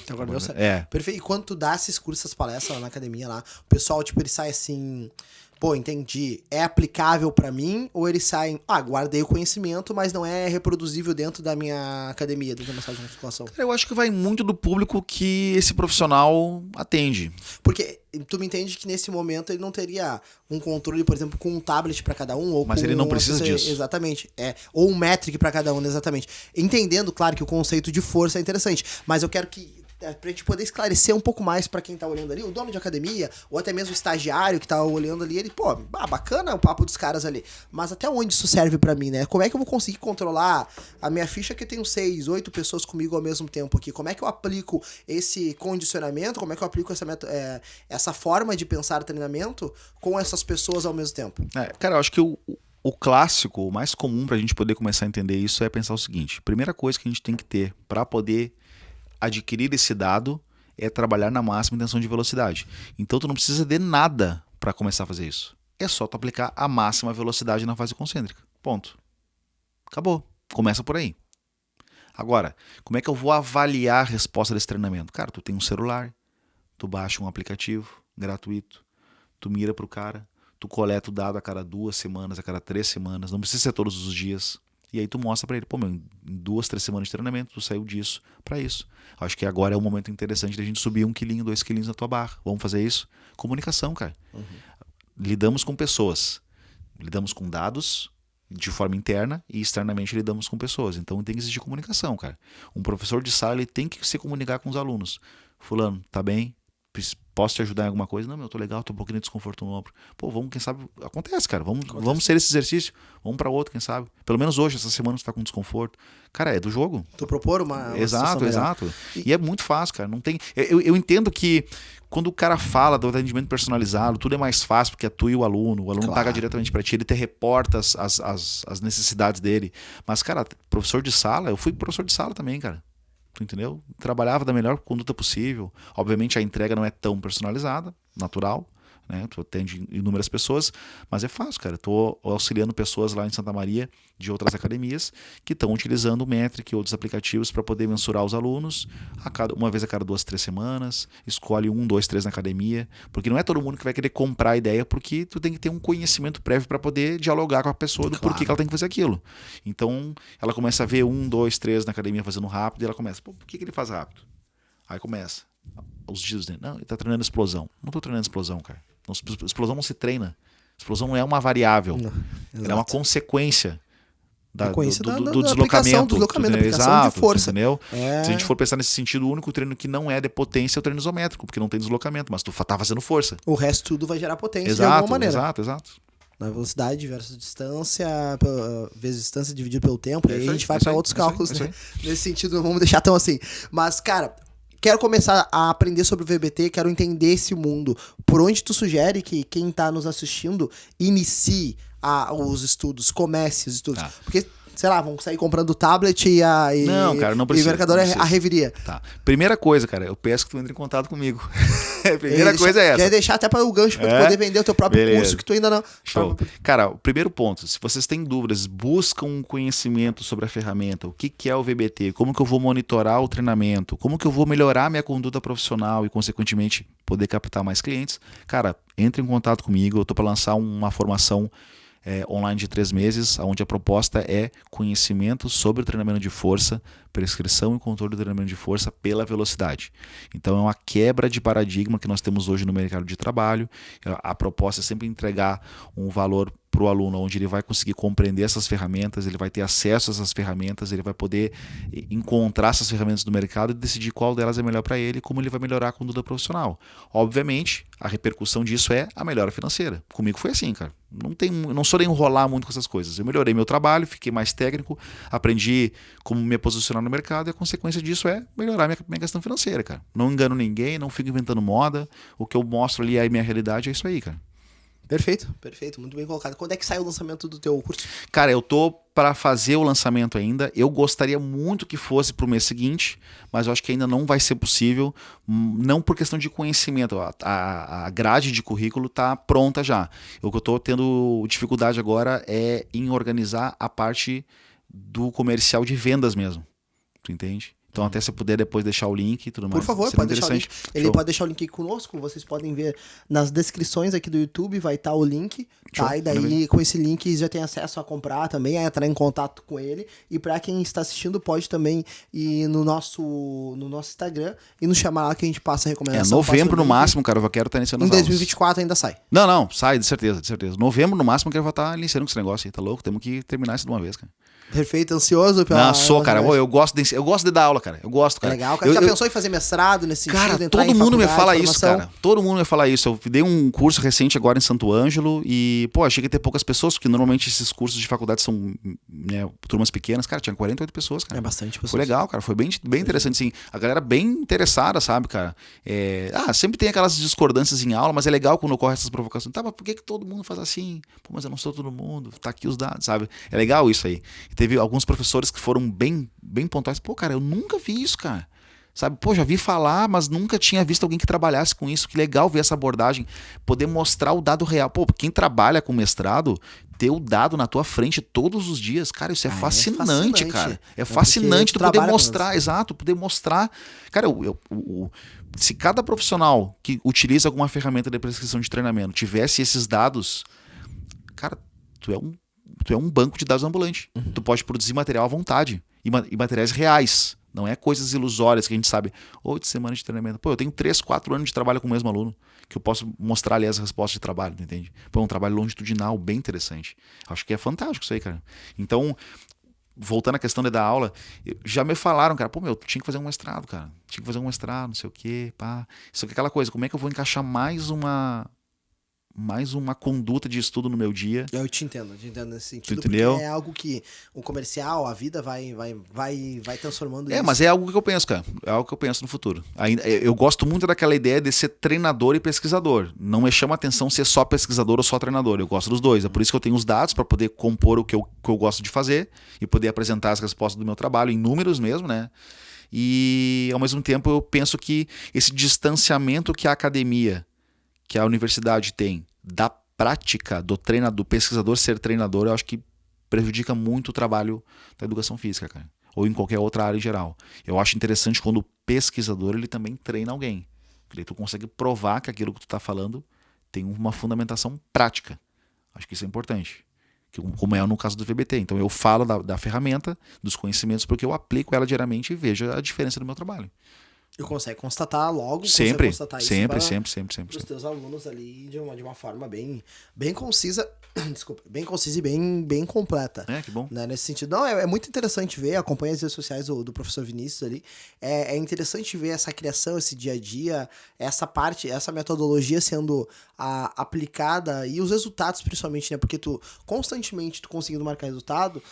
Agora deu certo. Perfeito. E quando tu dá esses cursos, essas palestras lá na academia, lá, o pessoal, tipo, ele sai assim, pô, entendi, é aplicável pra mim? Ou eles saem, guardei o conhecimento, mas não é reproduzível dentro da minha academia, dentro da minha sala de musculação? Eu acho que vai muito do público que esse profissional atende. Porque tu me entende que nesse momento ele não teria um controle, por exemplo, com um tablet pra cada um, ou mas com ele não precisa disso. Exatamente. Ou um metric pra cada um, exatamente. Entendendo, claro, que o conceito de força é interessante, mas eu quero que pra gente poder esclarecer um pouco mais pra quem tá olhando ali, o dono de academia, ou até mesmo o estagiário que tá olhando ali, ele, pô, bacana o papo dos caras ali, mas até onde isso serve pra mim, né? Como é que eu vou conseguir controlar a minha ficha que eu tenho 6, 8 pessoas comigo ao mesmo tempo aqui? Como é que eu aplico esse condicionamento? Como é que eu aplico essa forma de pensar treinamento com essas pessoas ao mesmo tempo? Cara, eu acho que o clássico, o mais comum pra gente poder começar a entender isso é pensar o seguinte: primeira coisa que a gente tem que ter pra poder adquirir esse dado é trabalhar na máxima intenção de velocidade. Então tu não precisa de nada para começar a fazer isso. É só tu aplicar a máxima velocidade na fase concêntrica. Ponto. Acabou. Começa por aí. Agora, como é que eu vou avaliar a resposta desse treinamento? Cara, tu tem um celular, tu baixa um aplicativo gratuito, tu mira pro cara, tu coleta o dado a cada 2 semanas, a cada 3 semanas, não precisa ser todos os dias. E aí tu mostra pra ele, pô, em 2, 3 semanas de treinamento, tu saiu disso pra isso. Acho que agora é um momento interessante da gente subir 1 quilinho, 2 quilinhos na tua barra. Vamos fazer isso? Comunicação, cara. Lidamos com pessoas. Lidamos com dados de forma interna e externamente lidamos com pessoas. Então tem que existir comunicação, cara. Um professor de sala, ele tem que se comunicar com os alunos. Fulano, tá bem? Posso te ajudar em alguma coisa? Não, tô legal, tô um pouquinho de desconforto no ombro. Pô, vamos, quem sabe, acontece, cara, vamos ser esse exercício, vamos pra outro, quem sabe. Pelo menos hoje, essa semana você tá com desconforto. Cara, é do jogo. Tu propor uma Exato. E é muito fácil, cara, não tem... Eu entendo que quando o cara fala do atendimento personalizado, tudo é mais fácil porque é tu e o aluno claro. Paga diretamente pra ti, ele te reporta as necessidades dele. Mas, cara, professor de sala, eu fui professor de sala também, cara. Tu entendeu? Trabalhava da melhor conduta possível. Obviamente a entrega não é tão personalizada, natural, né? Tu atende inúmeras pessoas, mas é fácil, cara. Tô auxiliando pessoas lá em Santa Maria de outras academias que estão utilizando o Metric e outros aplicativos para poder mensurar os alunos uma vez a cada 2, 3 semanas, escolhe 1, 2, 3 na academia, porque não é todo mundo que vai querer comprar a ideia, porque tu tem que ter um conhecimento prévio para poder dialogar com a pessoa do porquê que ela tem que fazer aquilo. Então, ela começa a ver 1, 2, 3 na academia fazendo rápido e ela começa, pô, por que ele faz rápido? Aí começa os dias dele, não, ele tá treinando explosão. Não tô treinando explosão, cara. Explosão não se treina. Explosão não é uma variável. Ela é uma consequência do deslocamento. Aplicação de força. Entendeu? Se a gente for pensar nesse sentido, o único treino que não é de potência é o treino isométrico, porque não tem deslocamento, mas tu tá fazendo força. O resto tudo vai gerar potência de alguma maneira. Exato. Na velocidade versus distância, vezes distância dividido pelo tempo, e aí a gente vai para outros cálculos, né? Nesse sentido, não vamos deixar tão assim. Mas, cara, quero começar a aprender sobre o VBT, quero entender esse mundo. Por onde tu sugere que quem tá nos assistindo inicie os estudos, comece os estudos? Porque sei lá, vão sair comprando o tablet Não, cara, não precisa. E o Mercador não precisa. a reviria. Tá. Primeira coisa, cara, eu peço que tu entre em contato comigo. A primeira coisa é essa. Já ia deixar até para o gancho para tu poder vender o teu próprio curso que tu ainda não... Show. Cara, o primeiro ponto, se vocês têm dúvidas, buscam um conhecimento sobre a ferramenta, o que é o VBT, como que eu vou monitorar o treinamento, como que eu vou melhorar minha conduta profissional e, consequentemente, poder captar mais clientes, cara, entre em contato comigo, eu estou para lançar uma formação online de 3 meses, onde a proposta é conhecimento sobre o treinamento de força, prescrição e controle do treinamento de força pela velocidade. Então é uma quebra de paradigma que nós temos hoje no mercado de trabalho. A proposta é sempre entregar um valor para o aluno, onde ele vai conseguir compreender essas ferramentas, ele vai ter acesso a essas ferramentas, ele vai poder encontrar essas ferramentas no mercado e decidir qual delas é melhor para ele e como ele vai melhorar a conduta profissional. Obviamente, a repercussão disso é a melhora financeira. Comigo foi assim, cara. Não sou nem enrolar muito com essas coisas. Eu melhorei meu trabalho, fiquei mais técnico, aprendi como me posicionar no mercado e a consequência disso é melhorar minha questão financeira, cara. Não engano ninguém, não fico inventando moda. O que eu mostro ali é a minha realidade, é isso aí, cara. Perfeito, perfeito, muito bem colocado. Quando é que sai o lançamento do teu curso? Cara, eu tô para fazer o lançamento ainda. Eu gostaria muito que fosse pro mês seguinte, mas eu acho que ainda não vai ser possível, não por questão de conhecimento. A grade de currículo tá pronta já. O que eu tô tendo dificuldade agora é em organizar a parte do comercial de vendas mesmo. Tu entende? Então, até se puder depois deixar o link e tudo mais. Por favor, pode deixar o link. Ele pode deixar o link aqui conosco. Vocês podem ver nas descrições aqui do YouTube, vai estar o link. Tá? E daí, com esse link, já tem acesso a comprar também, a entrar em contato com ele. E para quem está assistindo, pode também ir no nosso Instagram e nos chamar lá que a gente passa a recomendação. Novembro no máximo, cara, eu quero estar iniciando as aulas. Em 2024 ainda sai. Não, sai, de certeza, de certeza. Novembro no máximo, eu quero estar iniciando com esse negócio aí, tá louco? Temos que terminar isso de uma vez, cara. Perfeito, ansioso pela... Não, sou, cara. Eu gosto de dar aula, cara. Eu gosto, cara. Legal, cara. Já pensou em fazer mestrado nesse sentido? Cara, todo mundo me fala isso, cara. Todo mundo me fala isso. Eu dei um curso recente agora em Santo Ângelo e, achei que ia ter poucas pessoas, porque normalmente esses cursos de faculdade são, né, turmas pequenas. Cara, tinha 48 pessoas, cara. É bastante pessoas. Foi legal, cara. Foi bem interessante, assim. A galera bem interessada, sabe, cara? Sempre tem aquelas discordâncias em aula, mas é legal quando ocorre essas provocações. Tá, mas por que todo mundo faz assim? Pô, mas eu não sou todo mundo. Tá aqui os dados, sabe? É legal isso aí. E teve alguns professores que foram bem pontuais. Pô, cara, eu nunca vi isso, cara. Sabe? Pô, já vi falar, mas nunca tinha visto alguém que trabalhasse com isso. Que legal ver essa abordagem. Poder mostrar o dado real. Pô, quem trabalha com mestrado, ter o dado na tua frente todos os dias. Cara, isso é fascinante, cara. É fascinante tu poder mostrar. Exato, poder mostrar. Cara, se cada profissional que utiliza alguma ferramenta de prescrição de treinamento tivesse esses dados, cara, tu é um banco de dados ambulante. Uhum. Tu pode produzir material à vontade. E materiais reais. Não é coisas ilusórias que a gente sabe. 8 semanas de treinamento. Pô, eu tenho 3, 4 anos de trabalho com o mesmo aluno. Que eu posso mostrar ali as respostas de trabalho, entende? Pô, é um trabalho longitudinal, bem interessante. Acho que é fantástico isso aí, cara. Então, voltando à questão de dar aula, já me falaram, cara, pô, tinha que fazer um mestrado, cara. Tinha que fazer um mestrado, não sei o quê, pá. Isso aqui é aquela coisa, como é que eu vou encaixar mais uma conduta de estudo no meu dia. Eu te entendo nesse sentido. Tu entendeu? Porque é algo que o comercial, a vida vai transformando isso. Mas é algo que eu penso, cara. É algo que eu penso no futuro. Eu gosto muito daquela ideia de ser treinador e pesquisador. Não me chama a atenção ser só pesquisador ou só treinador. Eu gosto dos dois. É por isso que eu tenho os dados para poder compor o que eu gosto de fazer e poder apresentar as respostas do meu trabalho em números mesmo, né? E, ao mesmo tempo, eu penso que esse distanciamento que a academia, que a universidade tem da prática do pesquisador ser treinador, eu acho que prejudica muito o trabalho da educação física, cara. Ou em qualquer outra área em geral. Eu acho interessante quando o pesquisador ele também treina alguém. Porque tu consegue provar que aquilo que tu está falando tem uma fundamentação prática. Acho que isso é importante. Como é no caso do VBT. Então eu falo da ferramenta, dos conhecimentos, porque eu aplico ela diariamente e vejo a diferença do meu trabalho. E consegue constatar logo. Sempre. Para os teus alunos ali de uma forma bem concisa. Desculpa, bem concisa e bem completa. Que bom. Né? Nesse sentido. Não, é muito interessante ver, acompanha as redes sociais do professor Vinícius ali. É interessante ver essa criação, esse dia a dia, essa metodologia sendo aplicada e os resultados principalmente, né? Porque tu constantemente conseguindo marcar resultado,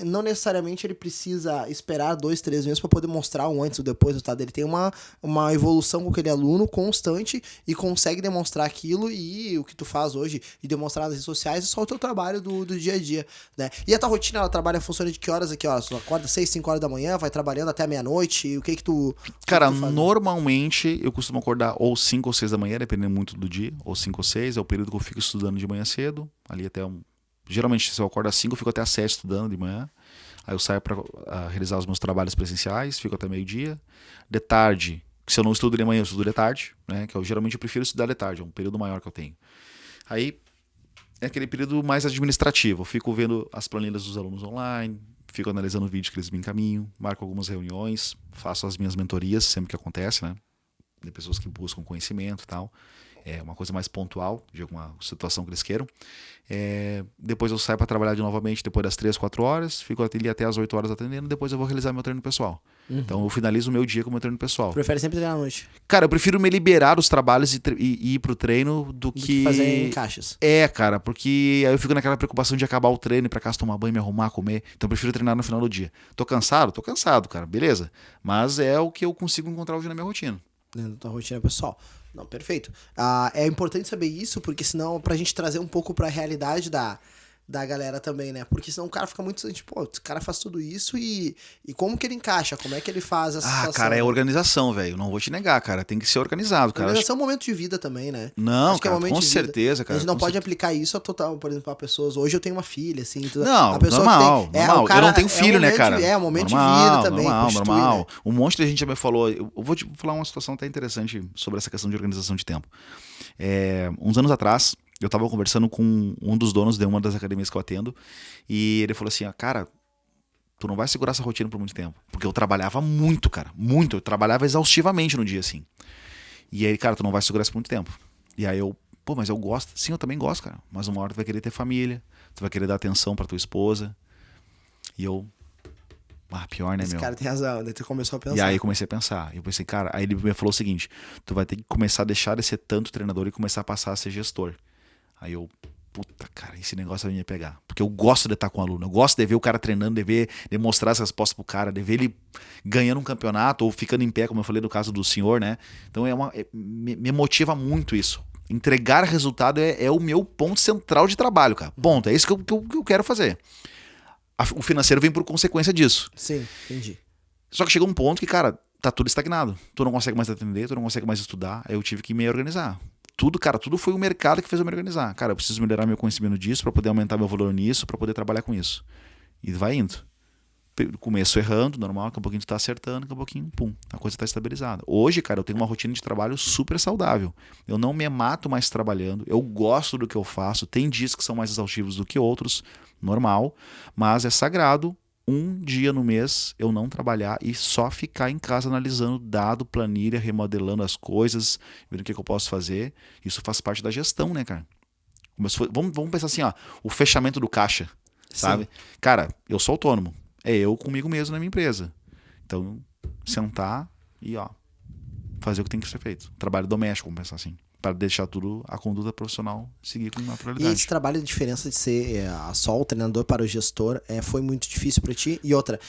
Não necessariamente ele precisa esperar 2, 3 meses para poder mostrar um antes ou depois do resultado. Ele tem uma evolução com aquele aluno constante e consegue demonstrar aquilo, e o que tu faz hoje e demonstrar nas redes sociais é só o teu trabalho do dia a dia, né? E a tua rotina, ela trabalha, funciona de que horas a que horas? Tu acorda 6, 5 horas da manhã, vai trabalhando até meia-noite, e o que tu... Cara, que tu faz? normalmente eu costumo acordar ou 5 ou 6 da manhã, dependendo muito do dia, ou 5 ou 6, é o período que eu fico estudando de manhã cedo, ali até geralmente, se eu acordo às 5, eu fico até às 7 estudando de manhã. Aí eu saio para realizar os meus trabalhos presenciais, fico até meio-dia. De tarde, se eu não estudo de manhã, eu estudo de tarde, né? Que geralmente eu prefiro estudar de tarde, é um período maior que eu tenho. Aí é aquele período mais administrativo. Eu fico vendo as planilhas dos alunos online, fico analisando o vídeo que eles me encaminham, marco algumas reuniões, faço as minhas mentorias sempre que acontece, né? De pessoas que buscam conhecimento e tal. É uma coisa mais pontual, de alguma situação que eles queiram. Depois eu saio para trabalhar novamente depois das 3, 4 horas, fico ali até as 8 horas atendendo, depois eu vou realizar meu treino pessoal. Então eu finalizo o meu dia com o meu treino pessoal. Prefere sempre treinar à noite? Cara, eu prefiro me liberar dos trabalhos e ir pro treino do que fazer em caixas. Cara, porque aí eu fico naquela preocupação de acabar o treino, ir pra casa tomar banho, me arrumar, comer. Então eu prefiro treinar no final do dia. Tô cansado? Tô cansado, cara, beleza. Mas é o que eu consigo encontrar hoje na minha rotina. Dentro da tua rotina pessoal. Não, perfeito. É importante saber isso, porque senão, pra gente trazer um pouco pra realidade da galera também, né? Porque senão o cara fica muito tipo, pô, o cara faz tudo isso e como que ele encaixa? Como é que ele faz essa situação? Cara, é organização, velho. Não vou te negar, cara. Tem que ser organizado, cara. Organização é um momento de vida também, né? Não, acho que cara, é um com certeza, cara. A gente não pode aplicar isso a total, por exemplo, para pessoas. Hoje eu tenho uma filha, assim. Não, a pessoa normal, que tem, normal. cara, eu não tenho filho, né, cara? É um momento normal, de vida também. Normal. Né? Um monte de gente já me falou. Eu vou te falar uma situação até interessante sobre essa questão de organização de tempo. Uns anos atrás, eu tava conversando com um dos donos de uma das academias que eu atendo, e ele falou assim, cara, tu não vai segurar essa rotina por muito tempo. Porque eu trabalhava muito, cara, muito. Eu trabalhava exaustivamente no dia, assim. E aí, cara, tu não vai segurar isso por muito tempo. E aí mas eu gosto. Sim, eu também gosto, cara. Mas uma hora tu vai querer ter família, tu vai querer dar atenção pra tua esposa. E pior, né, Esse meu? cara tem razão, daí tu começou a pensar. E aí eu comecei a pensar. Eu pensei, cara, aí ele me falou o seguinte, tu vai ter que começar a deixar de ser tanto treinador e começar a passar a ser gestor. Aí puta, cara, esse negócio vai me pegar. Porque eu gosto de estar com o aluno, eu gosto de ver o cara treinando, de mostrar as respostas pro cara, de ver ele ganhando um campeonato ou ficando em pé, como eu falei no caso do senhor, né? Então me motiva muito isso. Entregar resultado é o meu ponto central de trabalho, cara. Ponto, é isso que eu quero fazer. O financeiro vem por consequência disso. Sim, entendi. Só que chegou um ponto que, cara, tá tudo estagnado. Tu não consegue mais atender, tu não consegue mais estudar. Aí eu tive que me organizar. Tudo foi o mercado que fez eu me organizar. Cara, eu preciso melhorar meu conhecimento disso pra poder aumentar meu valor nisso, pra poder trabalhar com isso. E vai indo. Começo errando, normal, daqui a pouquinho tu tá acertando, daqui a pouquinho, pum, a coisa tá estabilizada. Hoje, cara, eu tenho uma rotina de trabalho super saudável. Eu não me mato mais trabalhando, eu gosto do que eu faço. Tem dias que são mais exaustivos do que outros, normal, mas é sagrado um dia no mês eu não trabalhar e só ficar em casa analisando dado, planilha, remodelando as coisas, vendo o que eu posso fazer. Isso faz parte da gestão, né, cara? Vamos pensar assim, ó, o fechamento do caixa, sabe? Sim. Cara, eu sou autônomo. É eu comigo mesmo na minha empresa. Então, sentar e fazer o que tem que ser feito. Trabalho doméstico, vamos pensar assim. Para deixar tudo, a conduta profissional seguir com naturalidade. E esse trabalho, a diferença de ser só o treinador para o gestor, foi muito difícil para ti? E outra,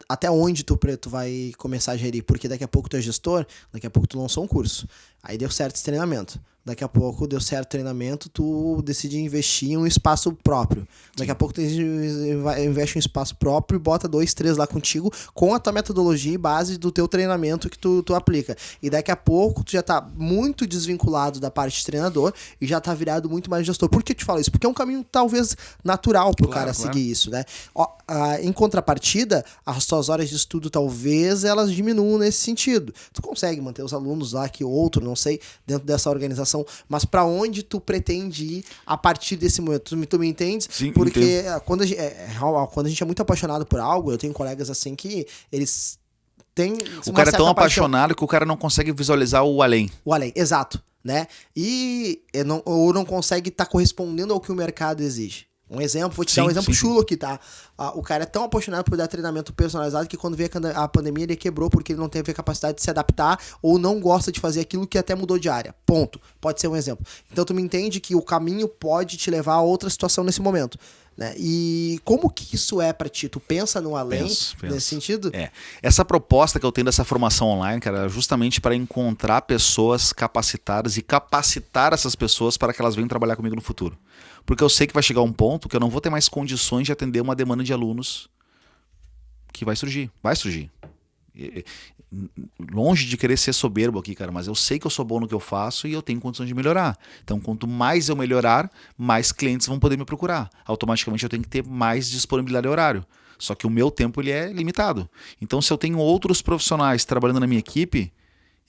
até onde tu vai começar a gerir? Porque daqui a pouco tu é gestor, daqui a pouco tu lançou um curso. Aí deu certo esse treinamento. Daqui a pouco deu certo o treinamento, tu decide investir em um espaço próprio. Daqui a pouco tu investe em um espaço próprio e bota 2, 3 lá contigo com a tua metodologia e base do teu treinamento que tu aplica. E daqui a pouco tu já tá muito desvinculado da parte de treinador e já tá virado muito mais gestor. Por que eu te falo isso? Porque é um caminho talvez natural pro cara seguir isso, né? Em contrapartida, as tuas horas de estudo talvez elas diminuam nesse sentido. Tu consegue manter os alunos lá que outro, não sei, dentro dessa organização. Mas pra onde tu pretende ir a partir desse momento? Tu me entende? Sim, porque quando a gente é muito apaixonado por algo, eu tenho colegas assim que eles têm o cara é tão apaixonado que o cara não consegue visualizar o além. O além, exato, né? Ou não consegue estar correspondendo ao que o mercado exige. Um exemplo, vou te dar um exemplo chulo aqui, tá? O cara é tão apaixonado por dar treinamento personalizado que quando veio a pandemia ele quebrou porque ele não teve a capacidade de se adaptar ou não gosta de fazer aquilo que até mudou de área. Ponto. Pode ser um exemplo. Então tu me entende que o caminho pode te levar a outra situação nesse momento. né? E como que isso é pra ti? Tu pensa no além Penso. nesse sentido? Essa proposta que eu tenho dessa formação online, cara, é justamente para encontrar pessoas capacitadas e capacitar essas pessoas para que elas venham trabalhar comigo no futuro. Porque eu sei que vai chegar um ponto que eu não vou ter mais condições de atender uma demanda de alunos que vai surgir. Vai surgir. Longe de querer ser soberbo aqui, cara, mas eu sei que eu sou bom no que eu faço e eu tenho condições de melhorar. Então, quanto mais eu melhorar, mais clientes vão poder me procurar. Automaticamente eu tenho que ter mais disponibilidade de horário. Só que o meu tempo ele é limitado. Então, se eu tenho outros profissionais trabalhando na minha equipe,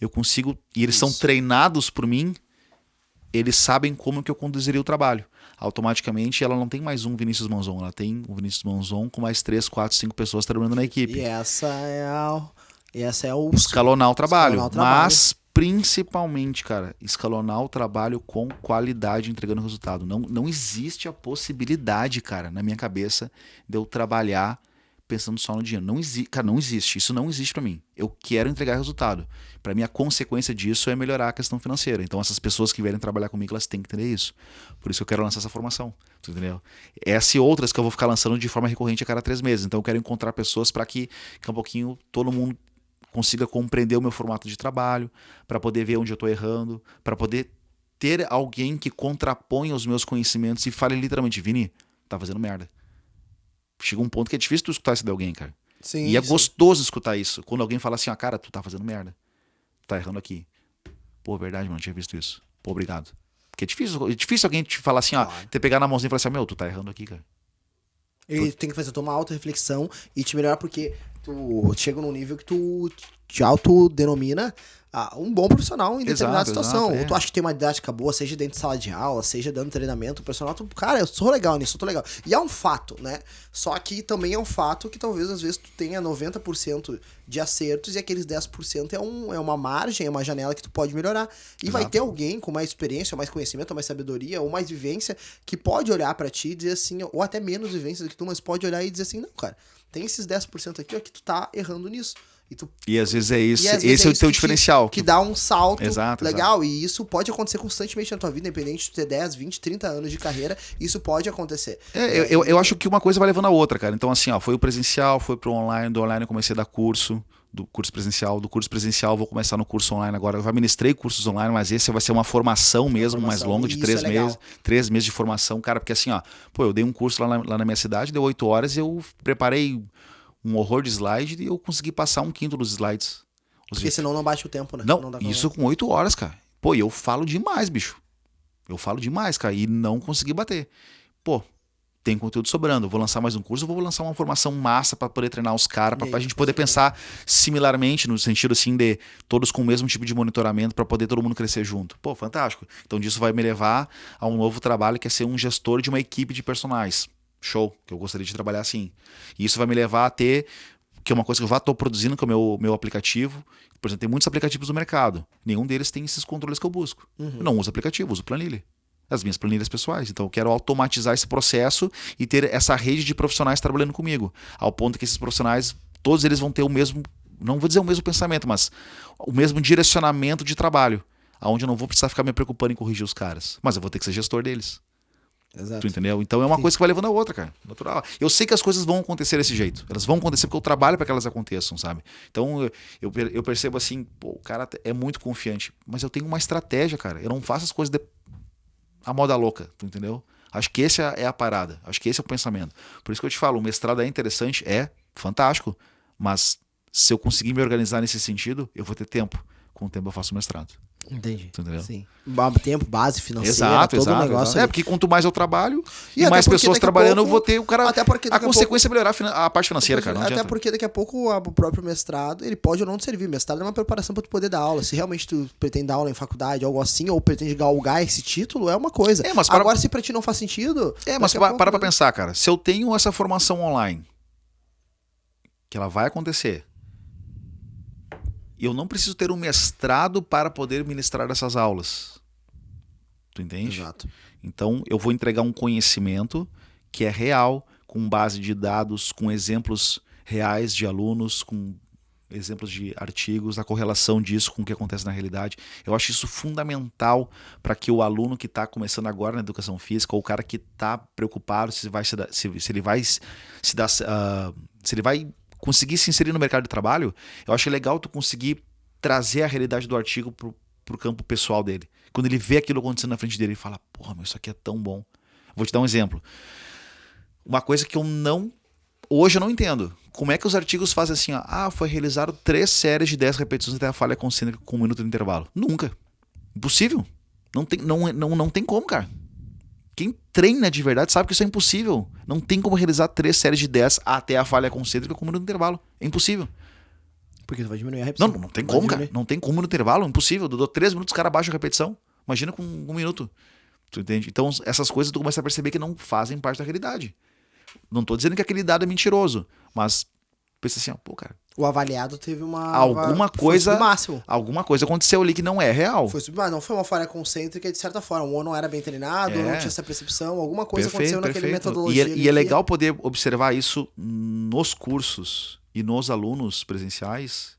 eu consigo, e eles são treinados por mim, eles sabem como que eu conduziria o trabalho. Automaticamente ela não tem mais um Vinícius Manzon, ela tem um Vinícius Manzon com mais 3, 4, 5 pessoas trabalhando na equipe. E essa é o escalonar o trabalho. Escalonar o trabalho. Mas principalmente, cara, escalonar o trabalho com qualidade, entregando resultado. Não existe a possibilidade, cara, na minha cabeça, de eu trabalhar pensando só no dinheiro. Cara, não existe. Isso não existe pra mim. Eu quero entregar resultado. Pra mim, a consequência disso é melhorar a questão financeira. Então, essas pessoas que vierem trabalhar comigo, elas têm que entender isso. Por isso que eu quero lançar essa formação. Tu entendeu? Essa e outras que eu vou ficar lançando de forma recorrente a cada 3 meses. Então, eu quero encontrar pessoas para que um pouquinho todo mundo consiga compreender o meu formato de trabalho, para poder ver onde eu estou errando, para poder ter alguém que contraponha os meus conhecimentos e fale literalmente, Vini, tá fazendo merda. Chega um ponto que é difícil tu escutar isso de alguém, cara. Sim, e é sim. gostoso escutar isso. Quando alguém fala assim, cara, tu tá fazendo merda. Tu tá errando aqui. Pô, verdade, mano, não tinha visto isso. Pô, obrigado. Porque é difícil alguém te falar assim, Claro. te pegar na mãozinha e falar assim, tu tá errando aqui, cara. E tem que fazer uma auto-reflexão e te melhorar porque tu chega num nível que tu te autodenomina um bom profissional em determinada situação. Ou tu acha que tem uma didática boa, seja dentro de sala de aula, seja dando treinamento, o personal, cara, eu sou legal nisso, eu tô legal. E é um fato, né? Só que também é um fato que talvez às vezes tu tenha 90% de acertos e aqueles 10% é uma margem, é uma janela que tu pode melhorar. E vai ter alguém com mais experiência, mais conhecimento, mais sabedoria, ou mais vivência, que pode olhar pra ti e dizer assim, ou até menos vivência do que tu, mas pode olhar e dizer assim, não, cara, tem esses 10% aqui, ó, que tu tá errando nisso. E às vezes é isso, esse é o teu diferencial. Que dá um salto exato. E isso pode acontecer constantemente na tua vida, independente de tu ter 10, 20, 30 anos de carreira, isso pode acontecer. Eu acho que uma coisa vai levando a outra, cara. Então assim, foi o presencial, foi pro online, do online eu comecei a dar curso, do curso presencial vou começar no curso online agora. Eu já ministrei cursos online, mas esse vai ser uma formação mesmo, mais longa, de 3 meses. 3 meses de formação, cara, porque assim, eu dei um curso lá na minha cidade, deu 8 horas e eu preparei um horror de slide e eu consegui passar 1/5 dos slides. Porque senão não bate o tempo, né? Não dá isso com 8 horas, cara. Pô, e eu falo demais, bicho. Eu falo demais, cara, e não consegui bater. Pô, tem conteúdo sobrando. Eu vou lançar mais um curso, eu vou lançar uma formação massa para poder treinar os caras, pra gente poder pensar similarmente, no sentido assim de todos com o mesmo tipo de monitoramento, para poder todo mundo crescer junto. Pô, fantástico. Então disso vai me levar a um novo trabalho que é ser um gestor de uma equipe de personagens. Show, que eu gostaria de trabalhar assim. E isso vai me levar a ter, que é uma coisa que eu já estou produzindo, que é o meu aplicativo. Por exemplo, tem muitos aplicativos no mercado. Nenhum deles tem esses controles que eu busco. Eu não uso aplicativo, uso planilha. As minhas planilhas pessoais. Então eu quero automatizar esse processo e ter essa rede de profissionais trabalhando comigo. Ao ponto que esses profissionais, todos eles vão ter o mesmo, não vou dizer o mesmo pensamento, mas o mesmo direcionamento de trabalho. Onde eu não vou precisar ficar me preocupando em corrigir os caras. Mas eu vou ter que ser gestor deles. Exato. Tu entendeu? Então é uma coisa que vai levando a outra, cara. Natural. Eu sei que as coisas vão acontecer desse jeito. Elas vão acontecer porque eu trabalho para que elas aconteçam, sabe? Então eu percebo assim, pô, o cara é muito confiante. Mas eu tenho uma estratégia, cara. Eu não faço as coisas a moda louca, tu entendeu? Acho que esse é a parada. Acho que esse é o pensamento. Por isso que eu te falo, o mestrado é interessante, é fantástico. Mas se eu conseguir me organizar nesse sentido, eu vou ter tempo. Com o tempo eu faço o mestrado. Entendi. Entendeu? Sim. Tempo, base financeira, exato, todo o negócio. Porque quanto mais eu trabalho e mais pessoas trabalhando, eu vou ter a consequência é melhorar a parte financeira, cara. Até porque daqui a pouco o próprio mestrado, ele pode ou não te servir. Mestrado é uma preparação para tu poder dar aula. Se realmente tu pretende dar aula em faculdade, algo assim, ou pretende galgar esse título, é uma coisa. Agora, se pra ti não faz sentido... mas para pra pensar, cara. Se eu tenho essa formação online, que ela vai acontecer... eu não preciso ter um mestrado para poder ministrar essas aulas. Tu entende? Exato. Então, eu vou entregar um conhecimento que é real, com base de dados, com exemplos reais de alunos, com exemplos de artigos, a correlação disso com o que acontece na realidade. Eu acho isso fundamental para que o aluno que está começando agora na educação física, ou o cara que está preocupado se ele vai conseguir se inserir no mercado de trabalho, eu acho legal tu conseguir trazer a realidade do artigo pro campo pessoal dele. Quando ele vê aquilo acontecendo na frente dele, ele fala, porra, mas isso aqui é tão bom. Vou te dar um exemplo. Uma coisa que hoje eu não entendo. Como é que os artigos fazem assim, ó, foi realizado 3 séries de 10 repetições até a falha concêntrica com 1 minuto de intervalo? Nunca. Impossível. Não tem como, cara. Quem treina de verdade sabe que isso é impossível. Não tem como realizar 3 séries de 10 até a falha concêntrica com 1 minuto de intervalo. É impossível. Porque tu vai diminuir a repetição. Não tem como, cara. Não tem como no intervalo, é impossível. Eu dou 3 minutos, o cara baixa a repetição. Imagina com 1 minuto. Tu entende? Então, essas coisas tu começa a perceber que não fazem parte da realidade. Não tô dizendo que aquele dado é mentiroso, mas pensa assim, pô, cara. O avaliado teve alguma coisa aconteceu ali que não é real. Foi submáximo. Não foi uma falha concêntrica de certa forma. Ou não era bem treinado, ou não tinha essa percepção. Alguma coisa aconteceu naquele metodologia. E é legal poder observar isso nos cursos e nos alunos presenciais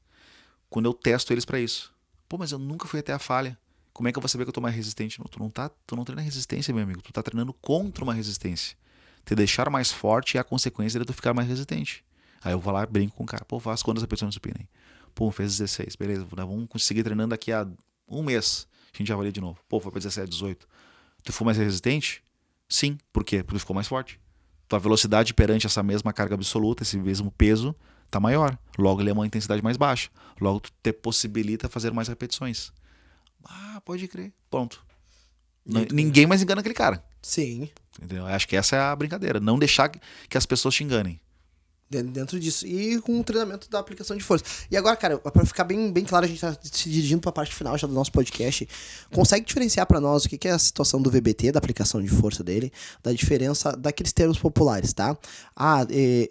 quando eu testo eles para isso. Pô, mas eu nunca fui até a falha. Como é que eu vou saber que eu tô mais resistente? Não, tu não treina resistência, meu amigo. Tu tá treinando contra uma resistência. Te deixar mais forte é a consequência de tu ficar mais resistente. Aí eu vou lá e brinco com o cara. Pô, faz quantas repetições de supino aí? Pô, fez 16. Beleza, vamos conseguir treinando daqui a 1 mês. A gente já avalia de novo. Pô, foi pra 17, 18. Tu ficou mais resistente? Sim. Por quê? Porque tu ficou mais forte. Tua velocidade perante essa mesma carga absoluta, esse mesmo peso, tá maior. Logo, ele é uma intensidade mais baixa. Logo, tu te possibilita fazer mais repetições. Pode crer. Pronto. Ninguém mais engana aquele cara. Sim. Entendeu? Acho que essa é a brincadeira. Não deixar que as pessoas te enganem. Dentro disso. E com o treinamento da aplicação de força. E agora, cara, pra ficar bem claro, a gente tá se dirigindo pra parte final já do nosso podcast. Consegue diferenciar pra nós o que é a situação do VBT, da aplicação de força dele, da diferença daqueles termos populares, tá?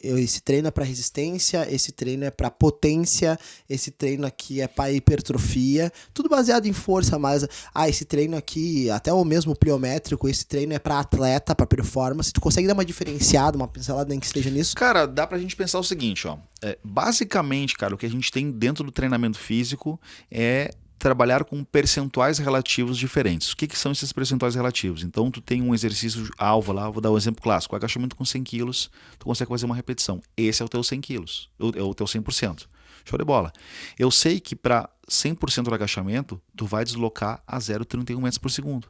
Esse treino é pra resistência, esse treino é pra potência, esse treino aqui é pra hipertrofia, tudo baseado em força, mas esse treino aqui, até o mesmo pliométrico, esse treino é pra atleta, pra performance. Tu consegue dar uma diferenciada, uma pincelada nem que esteja nisso? Cara, dá pra gente pensar o seguinte, ó. Basicamente, cara, o que a gente tem dentro do treinamento físico é trabalhar com percentuais relativos diferentes. O que são esses percentuais relativos? Então, tu tem um exercício alvo lá, vou dar um exemplo clássico, agachamento com 100 quilos, tu consegue fazer uma repetição. Esse é o teu 100 quilos, é o teu 100%. Show de bola. Eu sei que para 100% do agachamento, tu vai deslocar a 0,31 metros por segundo.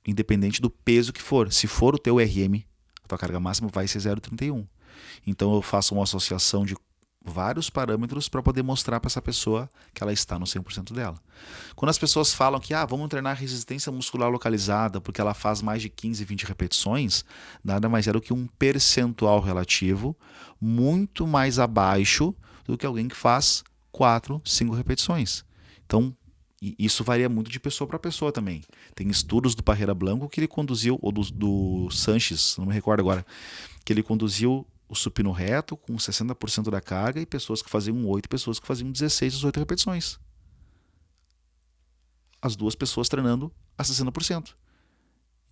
Independente do peso que for. Se for o teu RM, a tua carga máxima vai ser 0,31. Então eu faço uma associação de vários parâmetros para poder mostrar para essa pessoa que ela está no 100% dela. Quando as pessoas falam que vamos treinar resistência muscular localizada porque ela faz mais de 15, 20 repetições, nada mais é do que um percentual relativo muito mais abaixo do que alguém que faz 4, 5 repetições. Então, isso varia muito de pessoa para pessoa também. Tem estudos do Parreira Blanco que ele conduziu, ou do Sanches, não me recordo agora, que ele conduziu o supino reto com 60% da carga e pessoas que faziam 8, pessoas que faziam 16, 18 repetições. As duas pessoas treinando a 60%.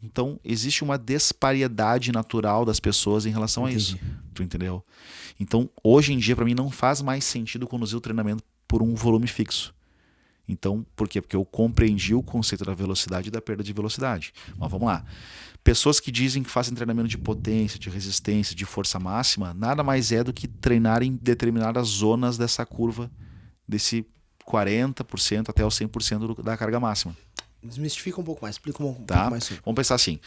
Então, existe uma disparidade natural das pessoas em relação a isso. Tu entendeu? Então, hoje em dia, para mim, não faz mais sentido conduzir o treinamento por um volume fixo. Então, por quê? Porque eu compreendi o conceito da velocidade e da perda de velocidade. Mas vamos lá. Pessoas que dizem que fazem treinamento de potência, de resistência, de força máxima, nada mais é do que treinar em determinadas zonas dessa curva, desse 40% até o 100% da carga máxima. Desmistifica um pouco mais, explica um pouco mais sobre. Vamos pensar assim,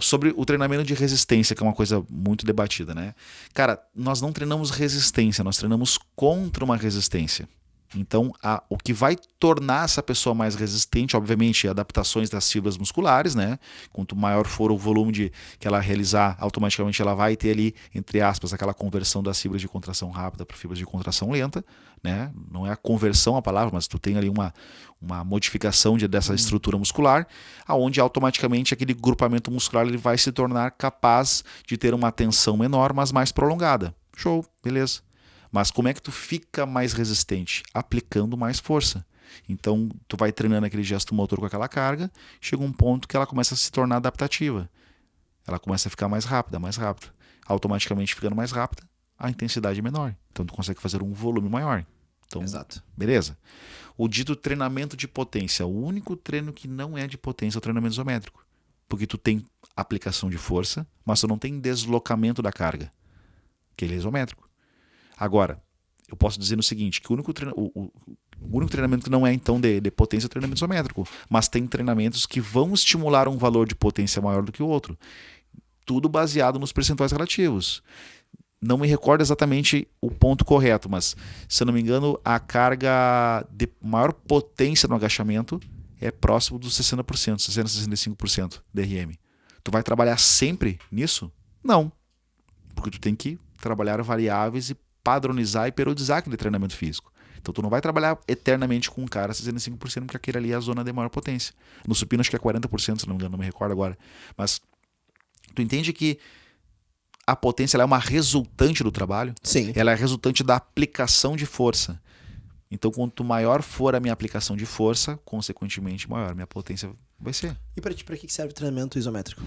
sobre o treinamento de resistência, que é uma coisa muito debatida, né? Cara, nós não treinamos resistência, nós treinamos contra uma resistência. Então, o que vai tornar essa pessoa mais resistente, obviamente, adaptações das fibras musculares, né? Quanto maior for o volume que ela realizar, automaticamente ela vai ter ali, entre aspas, aquela conversão das fibras de contração rápida para fibras de contração lenta, né? Não é a conversão a palavra, mas tu tem ali uma modificação dessa estrutura muscular, aonde automaticamente aquele grupamento muscular ele vai se tornar capaz de ter uma tensão menor, mas mais prolongada. Show, beleza. Mas como é que tu fica mais resistente? Aplicando mais força. Então, tu vai treinando aquele gesto motor com aquela carga, chega um ponto que ela começa a se tornar adaptativa. Ela começa a ficar mais rápida. Automaticamente ficando mais rápida, a intensidade é menor. Então tu consegue fazer um volume maior. Então, Exato. beleza. O dito treinamento de potência. O único treino que não é de potência é o treinamento isométrico. Porque tu tem aplicação de força, mas tu não tem deslocamento da carga. Que ele é isométrico. Agora, eu posso dizer o seguinte, que o único treinamento que não é então de potência é o treinamento isométrico. Mas tem treinamentos que vão estimular um valor de potência maior do que o outro. Tudo baseado nos percentuais relativos. Não me recordo exatamente o ponto correto, mas, se eu não me engano, a carga de maior potência no agachamento é próximo dos 60%, 60% a 65% DRM. Tu vai trabalhar sempre nisso? Não. Porque tu tem que trabalhar variáveis e padronizar e periodizar aquele treinamento físico. Então tu não vai trabalhar eternamente com um cara 65%, porque aquele ali é a zona de maior potência. No supino acho que é 40%, se não me engano, não me recordo agora. Mas tu entende que a potência ela é uma resultante do trabalho? Sim. Ela é resultante da aplicação de força. Então, quanto maior for a minha aplicação de força, consequentemente, maior a minha potência vai ser. E pra ti, pra que serve o treinamento isométrico?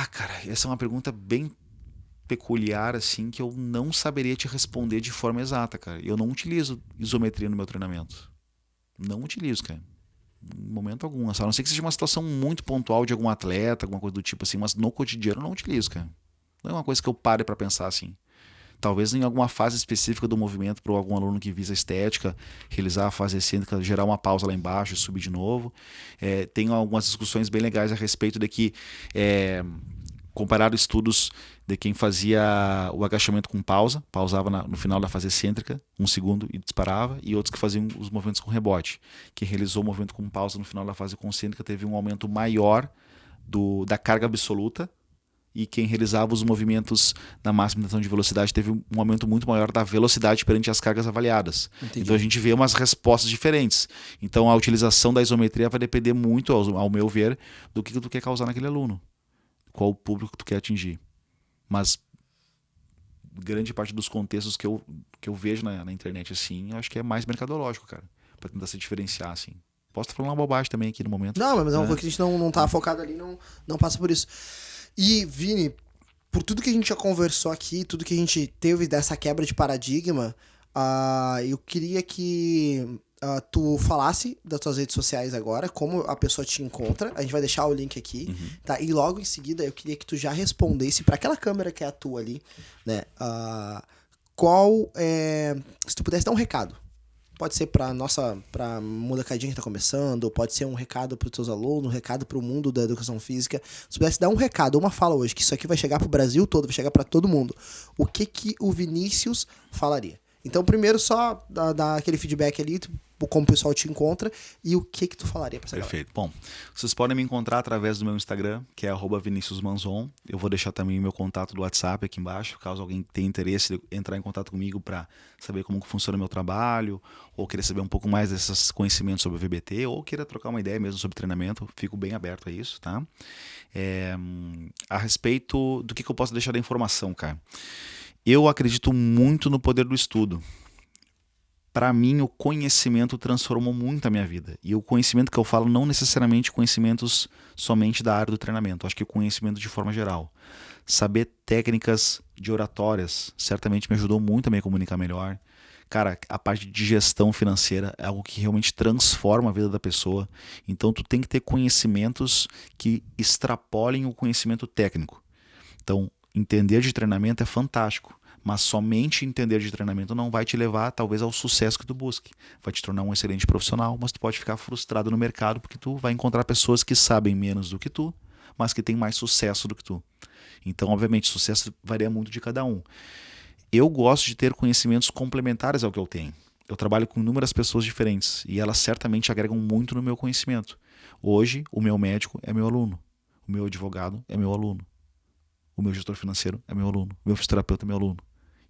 Cara, essa é uma pergunta bem peculiar, assim, que eu não saberia te responder de forma exata, cara. Eu não utilizo isometria no meu treinamento. Não utilizo, cara. Em momento algum. A não ser que seja uma situação muito pontual de algum atleta, alguma coisa do tipo assim, mas no cotidiano eu não utilizo, cara. Não é uma coisa que eu pare para pensar assim. Talvez em alguma fase específica do movimento para algum aluno que visa estética, realizar a fase excêntrica, gerar uma pausa lá embaixo e subir de novo. Tenho algumas discussões bem legais a respeito de que compararam estudos de quem fazia o agachamento com pausa, pausava no final da fase excêntrica, 1 segundo e disparava, e outros que faziam os movimentos com rebote. Quem realizou o movimento com pausa no final da fase concêntrica teve um aumento maior da carga absoluta, e quem realizava os movimentos na máxima tensão de velocidade teve um aumento muito maior da velocidade perante as cargas avaliadas. Entendi. Então a gente vê umas respostas diferentes. Então a utilização da isometria vai depender muito, ao meu ver, do que tu quer causar naquele aluno. Qual o público que tu quer atingir. Mas grande parte dos contextos que eu vejo na internet assim, eu acho que é mais mercadológico, cara. Pra tentar se diferenciar, assim. Posso estar falando uma bobagem também aqui no momento. Não, mas é uma coisa que a gente não tá focado ali, não passa por isso. E, Vini, por tudo que a gente já conversou aqui, tudo que a gente teve dessa quebra de paradigma, eu queria que tu falasse das tuas redes sociais agora, como a pessoa te encontra. A gente vai deixar o link aqui, tá? E logo em seguida eu queria que tu já respondesse para aquela câmera que é a tua ali, né? Se tu pudesse dar um recado. Pode ser pra molecadinha que tá começando, pode ser um recado pros teus alunos, um recado pro mundo da educação física. Se pudesse dar um recado, uma fala hoje, que isso aqui vai chegar pro Brasil todo, vai chegar pra todo mundo, o que o Vinícius falaria? Então, primeiro, só dar aquele feedback ali, como o pessoal te encontra e o que tu falaria pra essa galera. Perfeito. Bom, vocês podem me encontrar através do meu Instagram, que é @ViniciusManzon. Eu vou deixar também o meu contato do WhatsApp aqui embaixo, caso alguém tenha interesse de entrar em contato comigo para saber como que funciona o meu trabalho, ou querer saber um pouco mais desses conhecimentos sobre o VBT, ou queira trocar uma ideia mesmo sobre treinamento, fico bem aberto a isso, tá? A respeito do que eu posso deixar da informação, cara. Eu acredito muito no poder do estudo. Para mim, o conhecimento transformou muito a minha vida. E o conhecimento que eu falo, não necessariamente conhecimentos somente da área do treinamento. Acho que conhecimento de forma geral. Saber técnicas de oratórias certamente me ajudou muito a me comunicar melhor. Cara, a parte de gestão financeira é algo que realmente transforma a vida da pessoa. Então, tu tem que ter conhecimentos que extrapolem o conhecimento técnico. Então, entender de treinamento é fantástico. Mas somente entender de treinamento não vai te levar, talvez, ao sucesso que tu busque. Vai te tornar um excelente profissional, mas tu pode ficar frustrado no mercado porque tu vai encontrar pessoas que sabem menos do que tu, mas que têm mais sucesso do que tu. Então, obviamente, sucesso varia muito de cada um. Eu gosto de ter conhecimentos complementares ao que eu tenho. Eu trabalho com inúmeras pessoas diferentes e elas certamente agregam muito no meu conhecimento. Hoje, o meu médico é meu aluno. O meu advogado é meu aluno. O meu gestor financeiro é meu aluno. O meu fisioterapeuta é meu aluno.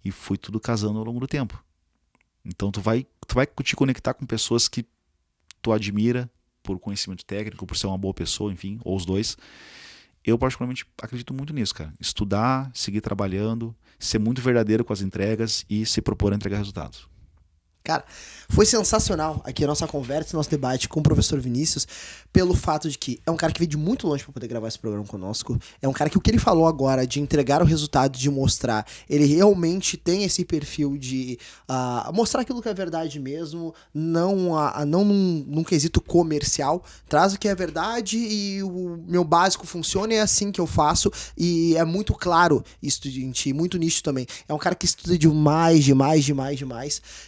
E foi tudo casando ao longo do tempo. Então tu vai te conectar com pessoas que tu admira por conhecimento técnico, por ser uma boa pessoa, enfim, ou os dois. Eu particularmente acredito muito nisso, cara. Estudar, seguir trabalhando, ser muito verdadeiro com as entregas e se propor a entregar resultados. Cara, foi sensacional aqui a nossa conversa, nosso debate com o professor Vinícius, pelo fato de que é um cara que veio de muito longe para poder gravar esse programa conosco. É um cara que o que ele falou agora de entregar o resultado, de mostrar, ele realmente tem esse perfil de mostrar aquilo que é verdade mesmo, não num quesito comercial. Traz o que é verdade e o meu básico funciona, é assim que eu faço, e é muito claro isso em ti, muito nicho também. É um cara que estuda demais,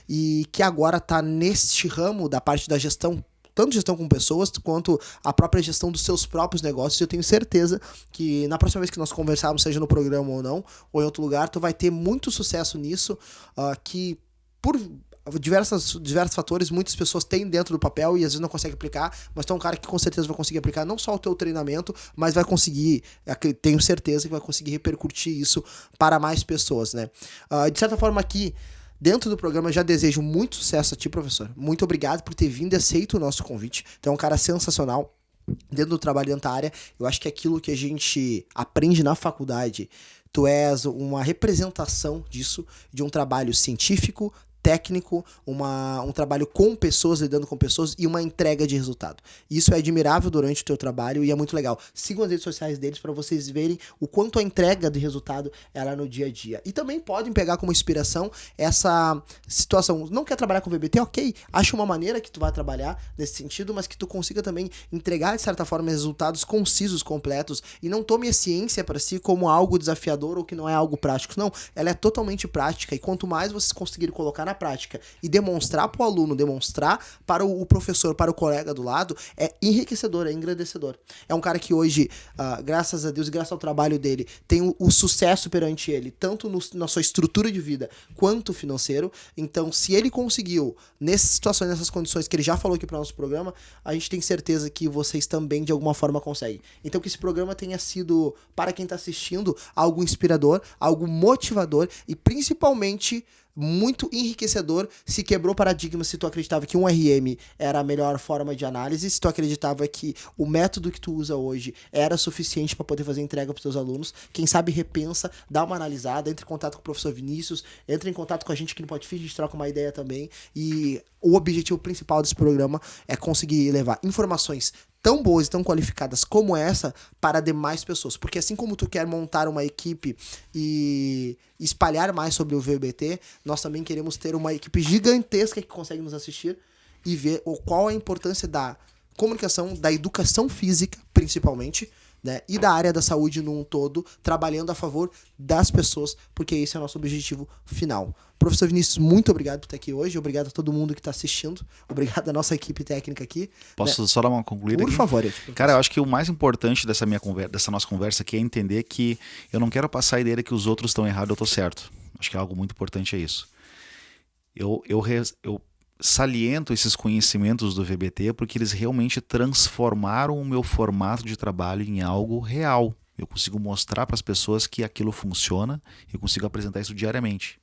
e que agora tá neste ramo da parte da gestão, tanto gestão com pessoas, quanto a própria gestão dos seus próprios negócios. Eu tenho certeza que na próxima vez que nós conversarmos, seja no programa ou não, ou em outro lugar, tu vai ter muito sucesso nisso, que por diversos fatores, muitas pessoas têm dentro do papel e às vezes não conseguem aplicar, mas tu é um cara que com certeza vai conseguir aplicar não só o teu treinamento, mas vai conseguir, tenho certeza que vai conseguir repercutir isso para mais pessoas, né? De certa forma aqui, dentro do programa, eu já desejo muito sucesso a ti, professor. Muito obrigado por ter vindo e aceito o nosso convite. Tu é um cara sensacional dentro do trabalho, dentro da área. Eu acho que aquilo que a gente aprende na faculdade, tu és uma representação disso, de um trabalho científico, técnico, um trabalho com pessoas, lidando com pessoas e uma entrega de resultado. Isso é admirável durante o teu trabalho e é muito legal. Sigam as redes sociais deles para vocês verem o quanto a entrega de resultado ela é no dia a dia. E também podem pegar como inspiração essa situação. Não quer trabalhar com VBT? Ok, acha uma maneira que tu vai trabalhar nesse sentido, mas que tu consiga também entregar, de certa forma, resultados concisos, completos, e não tome a ciência para si como algo desafiador ou que não é algo prático. Não, ela é totalmente prática, e quanto mais vocês conseguirem colocar na prática e demonstrar para o aluno, demonstrar para o professor, para o colega do lado, é enriquecedor, é engrandecedor. É um cara que hoje, graças a Deus e graças ao trabalho dele, tem o sucesso perante ele, tanto na sua estrutura de vida quanto financeiro. Então, se ele conseguiu, nessas situações, nessas condições que ele já falou aqui para o nosso programa, a gente tem certeza que vocês também, de alguma forma, conseguem. Então, que esse programa tenha sido, para quem está assistindo, algo inspirador, algo motivador e, principalmente, muito enriquecedor. Se quebrou paradigmas, se tu acreditava que um RM era a melhor forma de análise, se tu acreditava que o método que tu usa hoje era suficiente para poder fazer entrega para os teus alunos, quem sabe repensa, dá uma analisada, entre em contato com o professor Vinícius, entra em contato com a gente aqui no Podfit, a gente troca uma ideia também, e o objetivo principal desse programa é conseguir levar informações tão boas e tão qualificadas como essa para demais pessoas, porque assim como tu quer montar uma equipe e espalhar mais sobre o VBT, nós também queremos ter uma equipe gigantesca que consegue nos assistir e ver qual a importância da comunicação, da educação física, principalmente, né, e da área da saúde num todo, trabalhando a favor das pessoas, porque esse é o nosso objetivo final. Professor Vinícius, muito obrigado por estar aqui hoje, obrigado a todo mundo que está assistindo, obrigado à nossa equipe técnica aqui. Posso só dar uma concluída aqui? Por favor. Cara, eu acho que o mais importante dessa nossa conversa aqui é entender que eu não quero passar a ideia que os outros estão errados e eu estou certo. Acho que algo muito importante é isso. Eu saliento esses conhecimentos do VBT porque eles realmente transformaram o meu formato de trabalho em algo real. Eu consigo mostrar para as pessoas que aquilo funciona e eu consigo apresentar isso diariamente.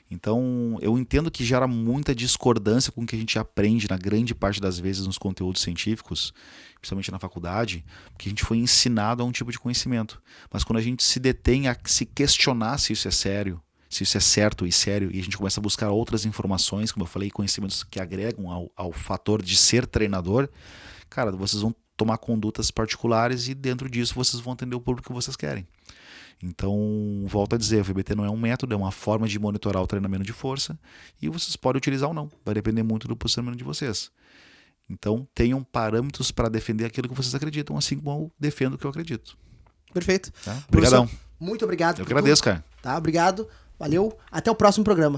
Então, eu entendo que gera muita discordância com o que a gente aprende na grande parte das vezes nos conteúdos científicos, principalmente na faculdade, porque a gente foi ensinado a um tipo de conhecimento. Mas quando a gente se detém a se questionar se isso é sério, se isso é certo e sério, e a gente começa a buscar outras informações, como eu falei, conhecimentos que agregam ao fator de ser treinador, cara, vocês vão tomar condutas particulares e dentro disso vocês vão atender o público que vocês querem. Então, volto a dizer, o VBT não é um método, é uma forma de monitorar o treinamento de força e vocês podem utilizar ou não, vai depender muito do posicionamento de vocês. Então, tenham parâmetros para defender aquilo que vocês acreditam, assim como eu defendo o que eu acredito. Perfeito. Tá? Obrigadão. Muito obrigado. Eu que agradeço, cara. Tá, obrigado. Valeu. Até o próximo programa.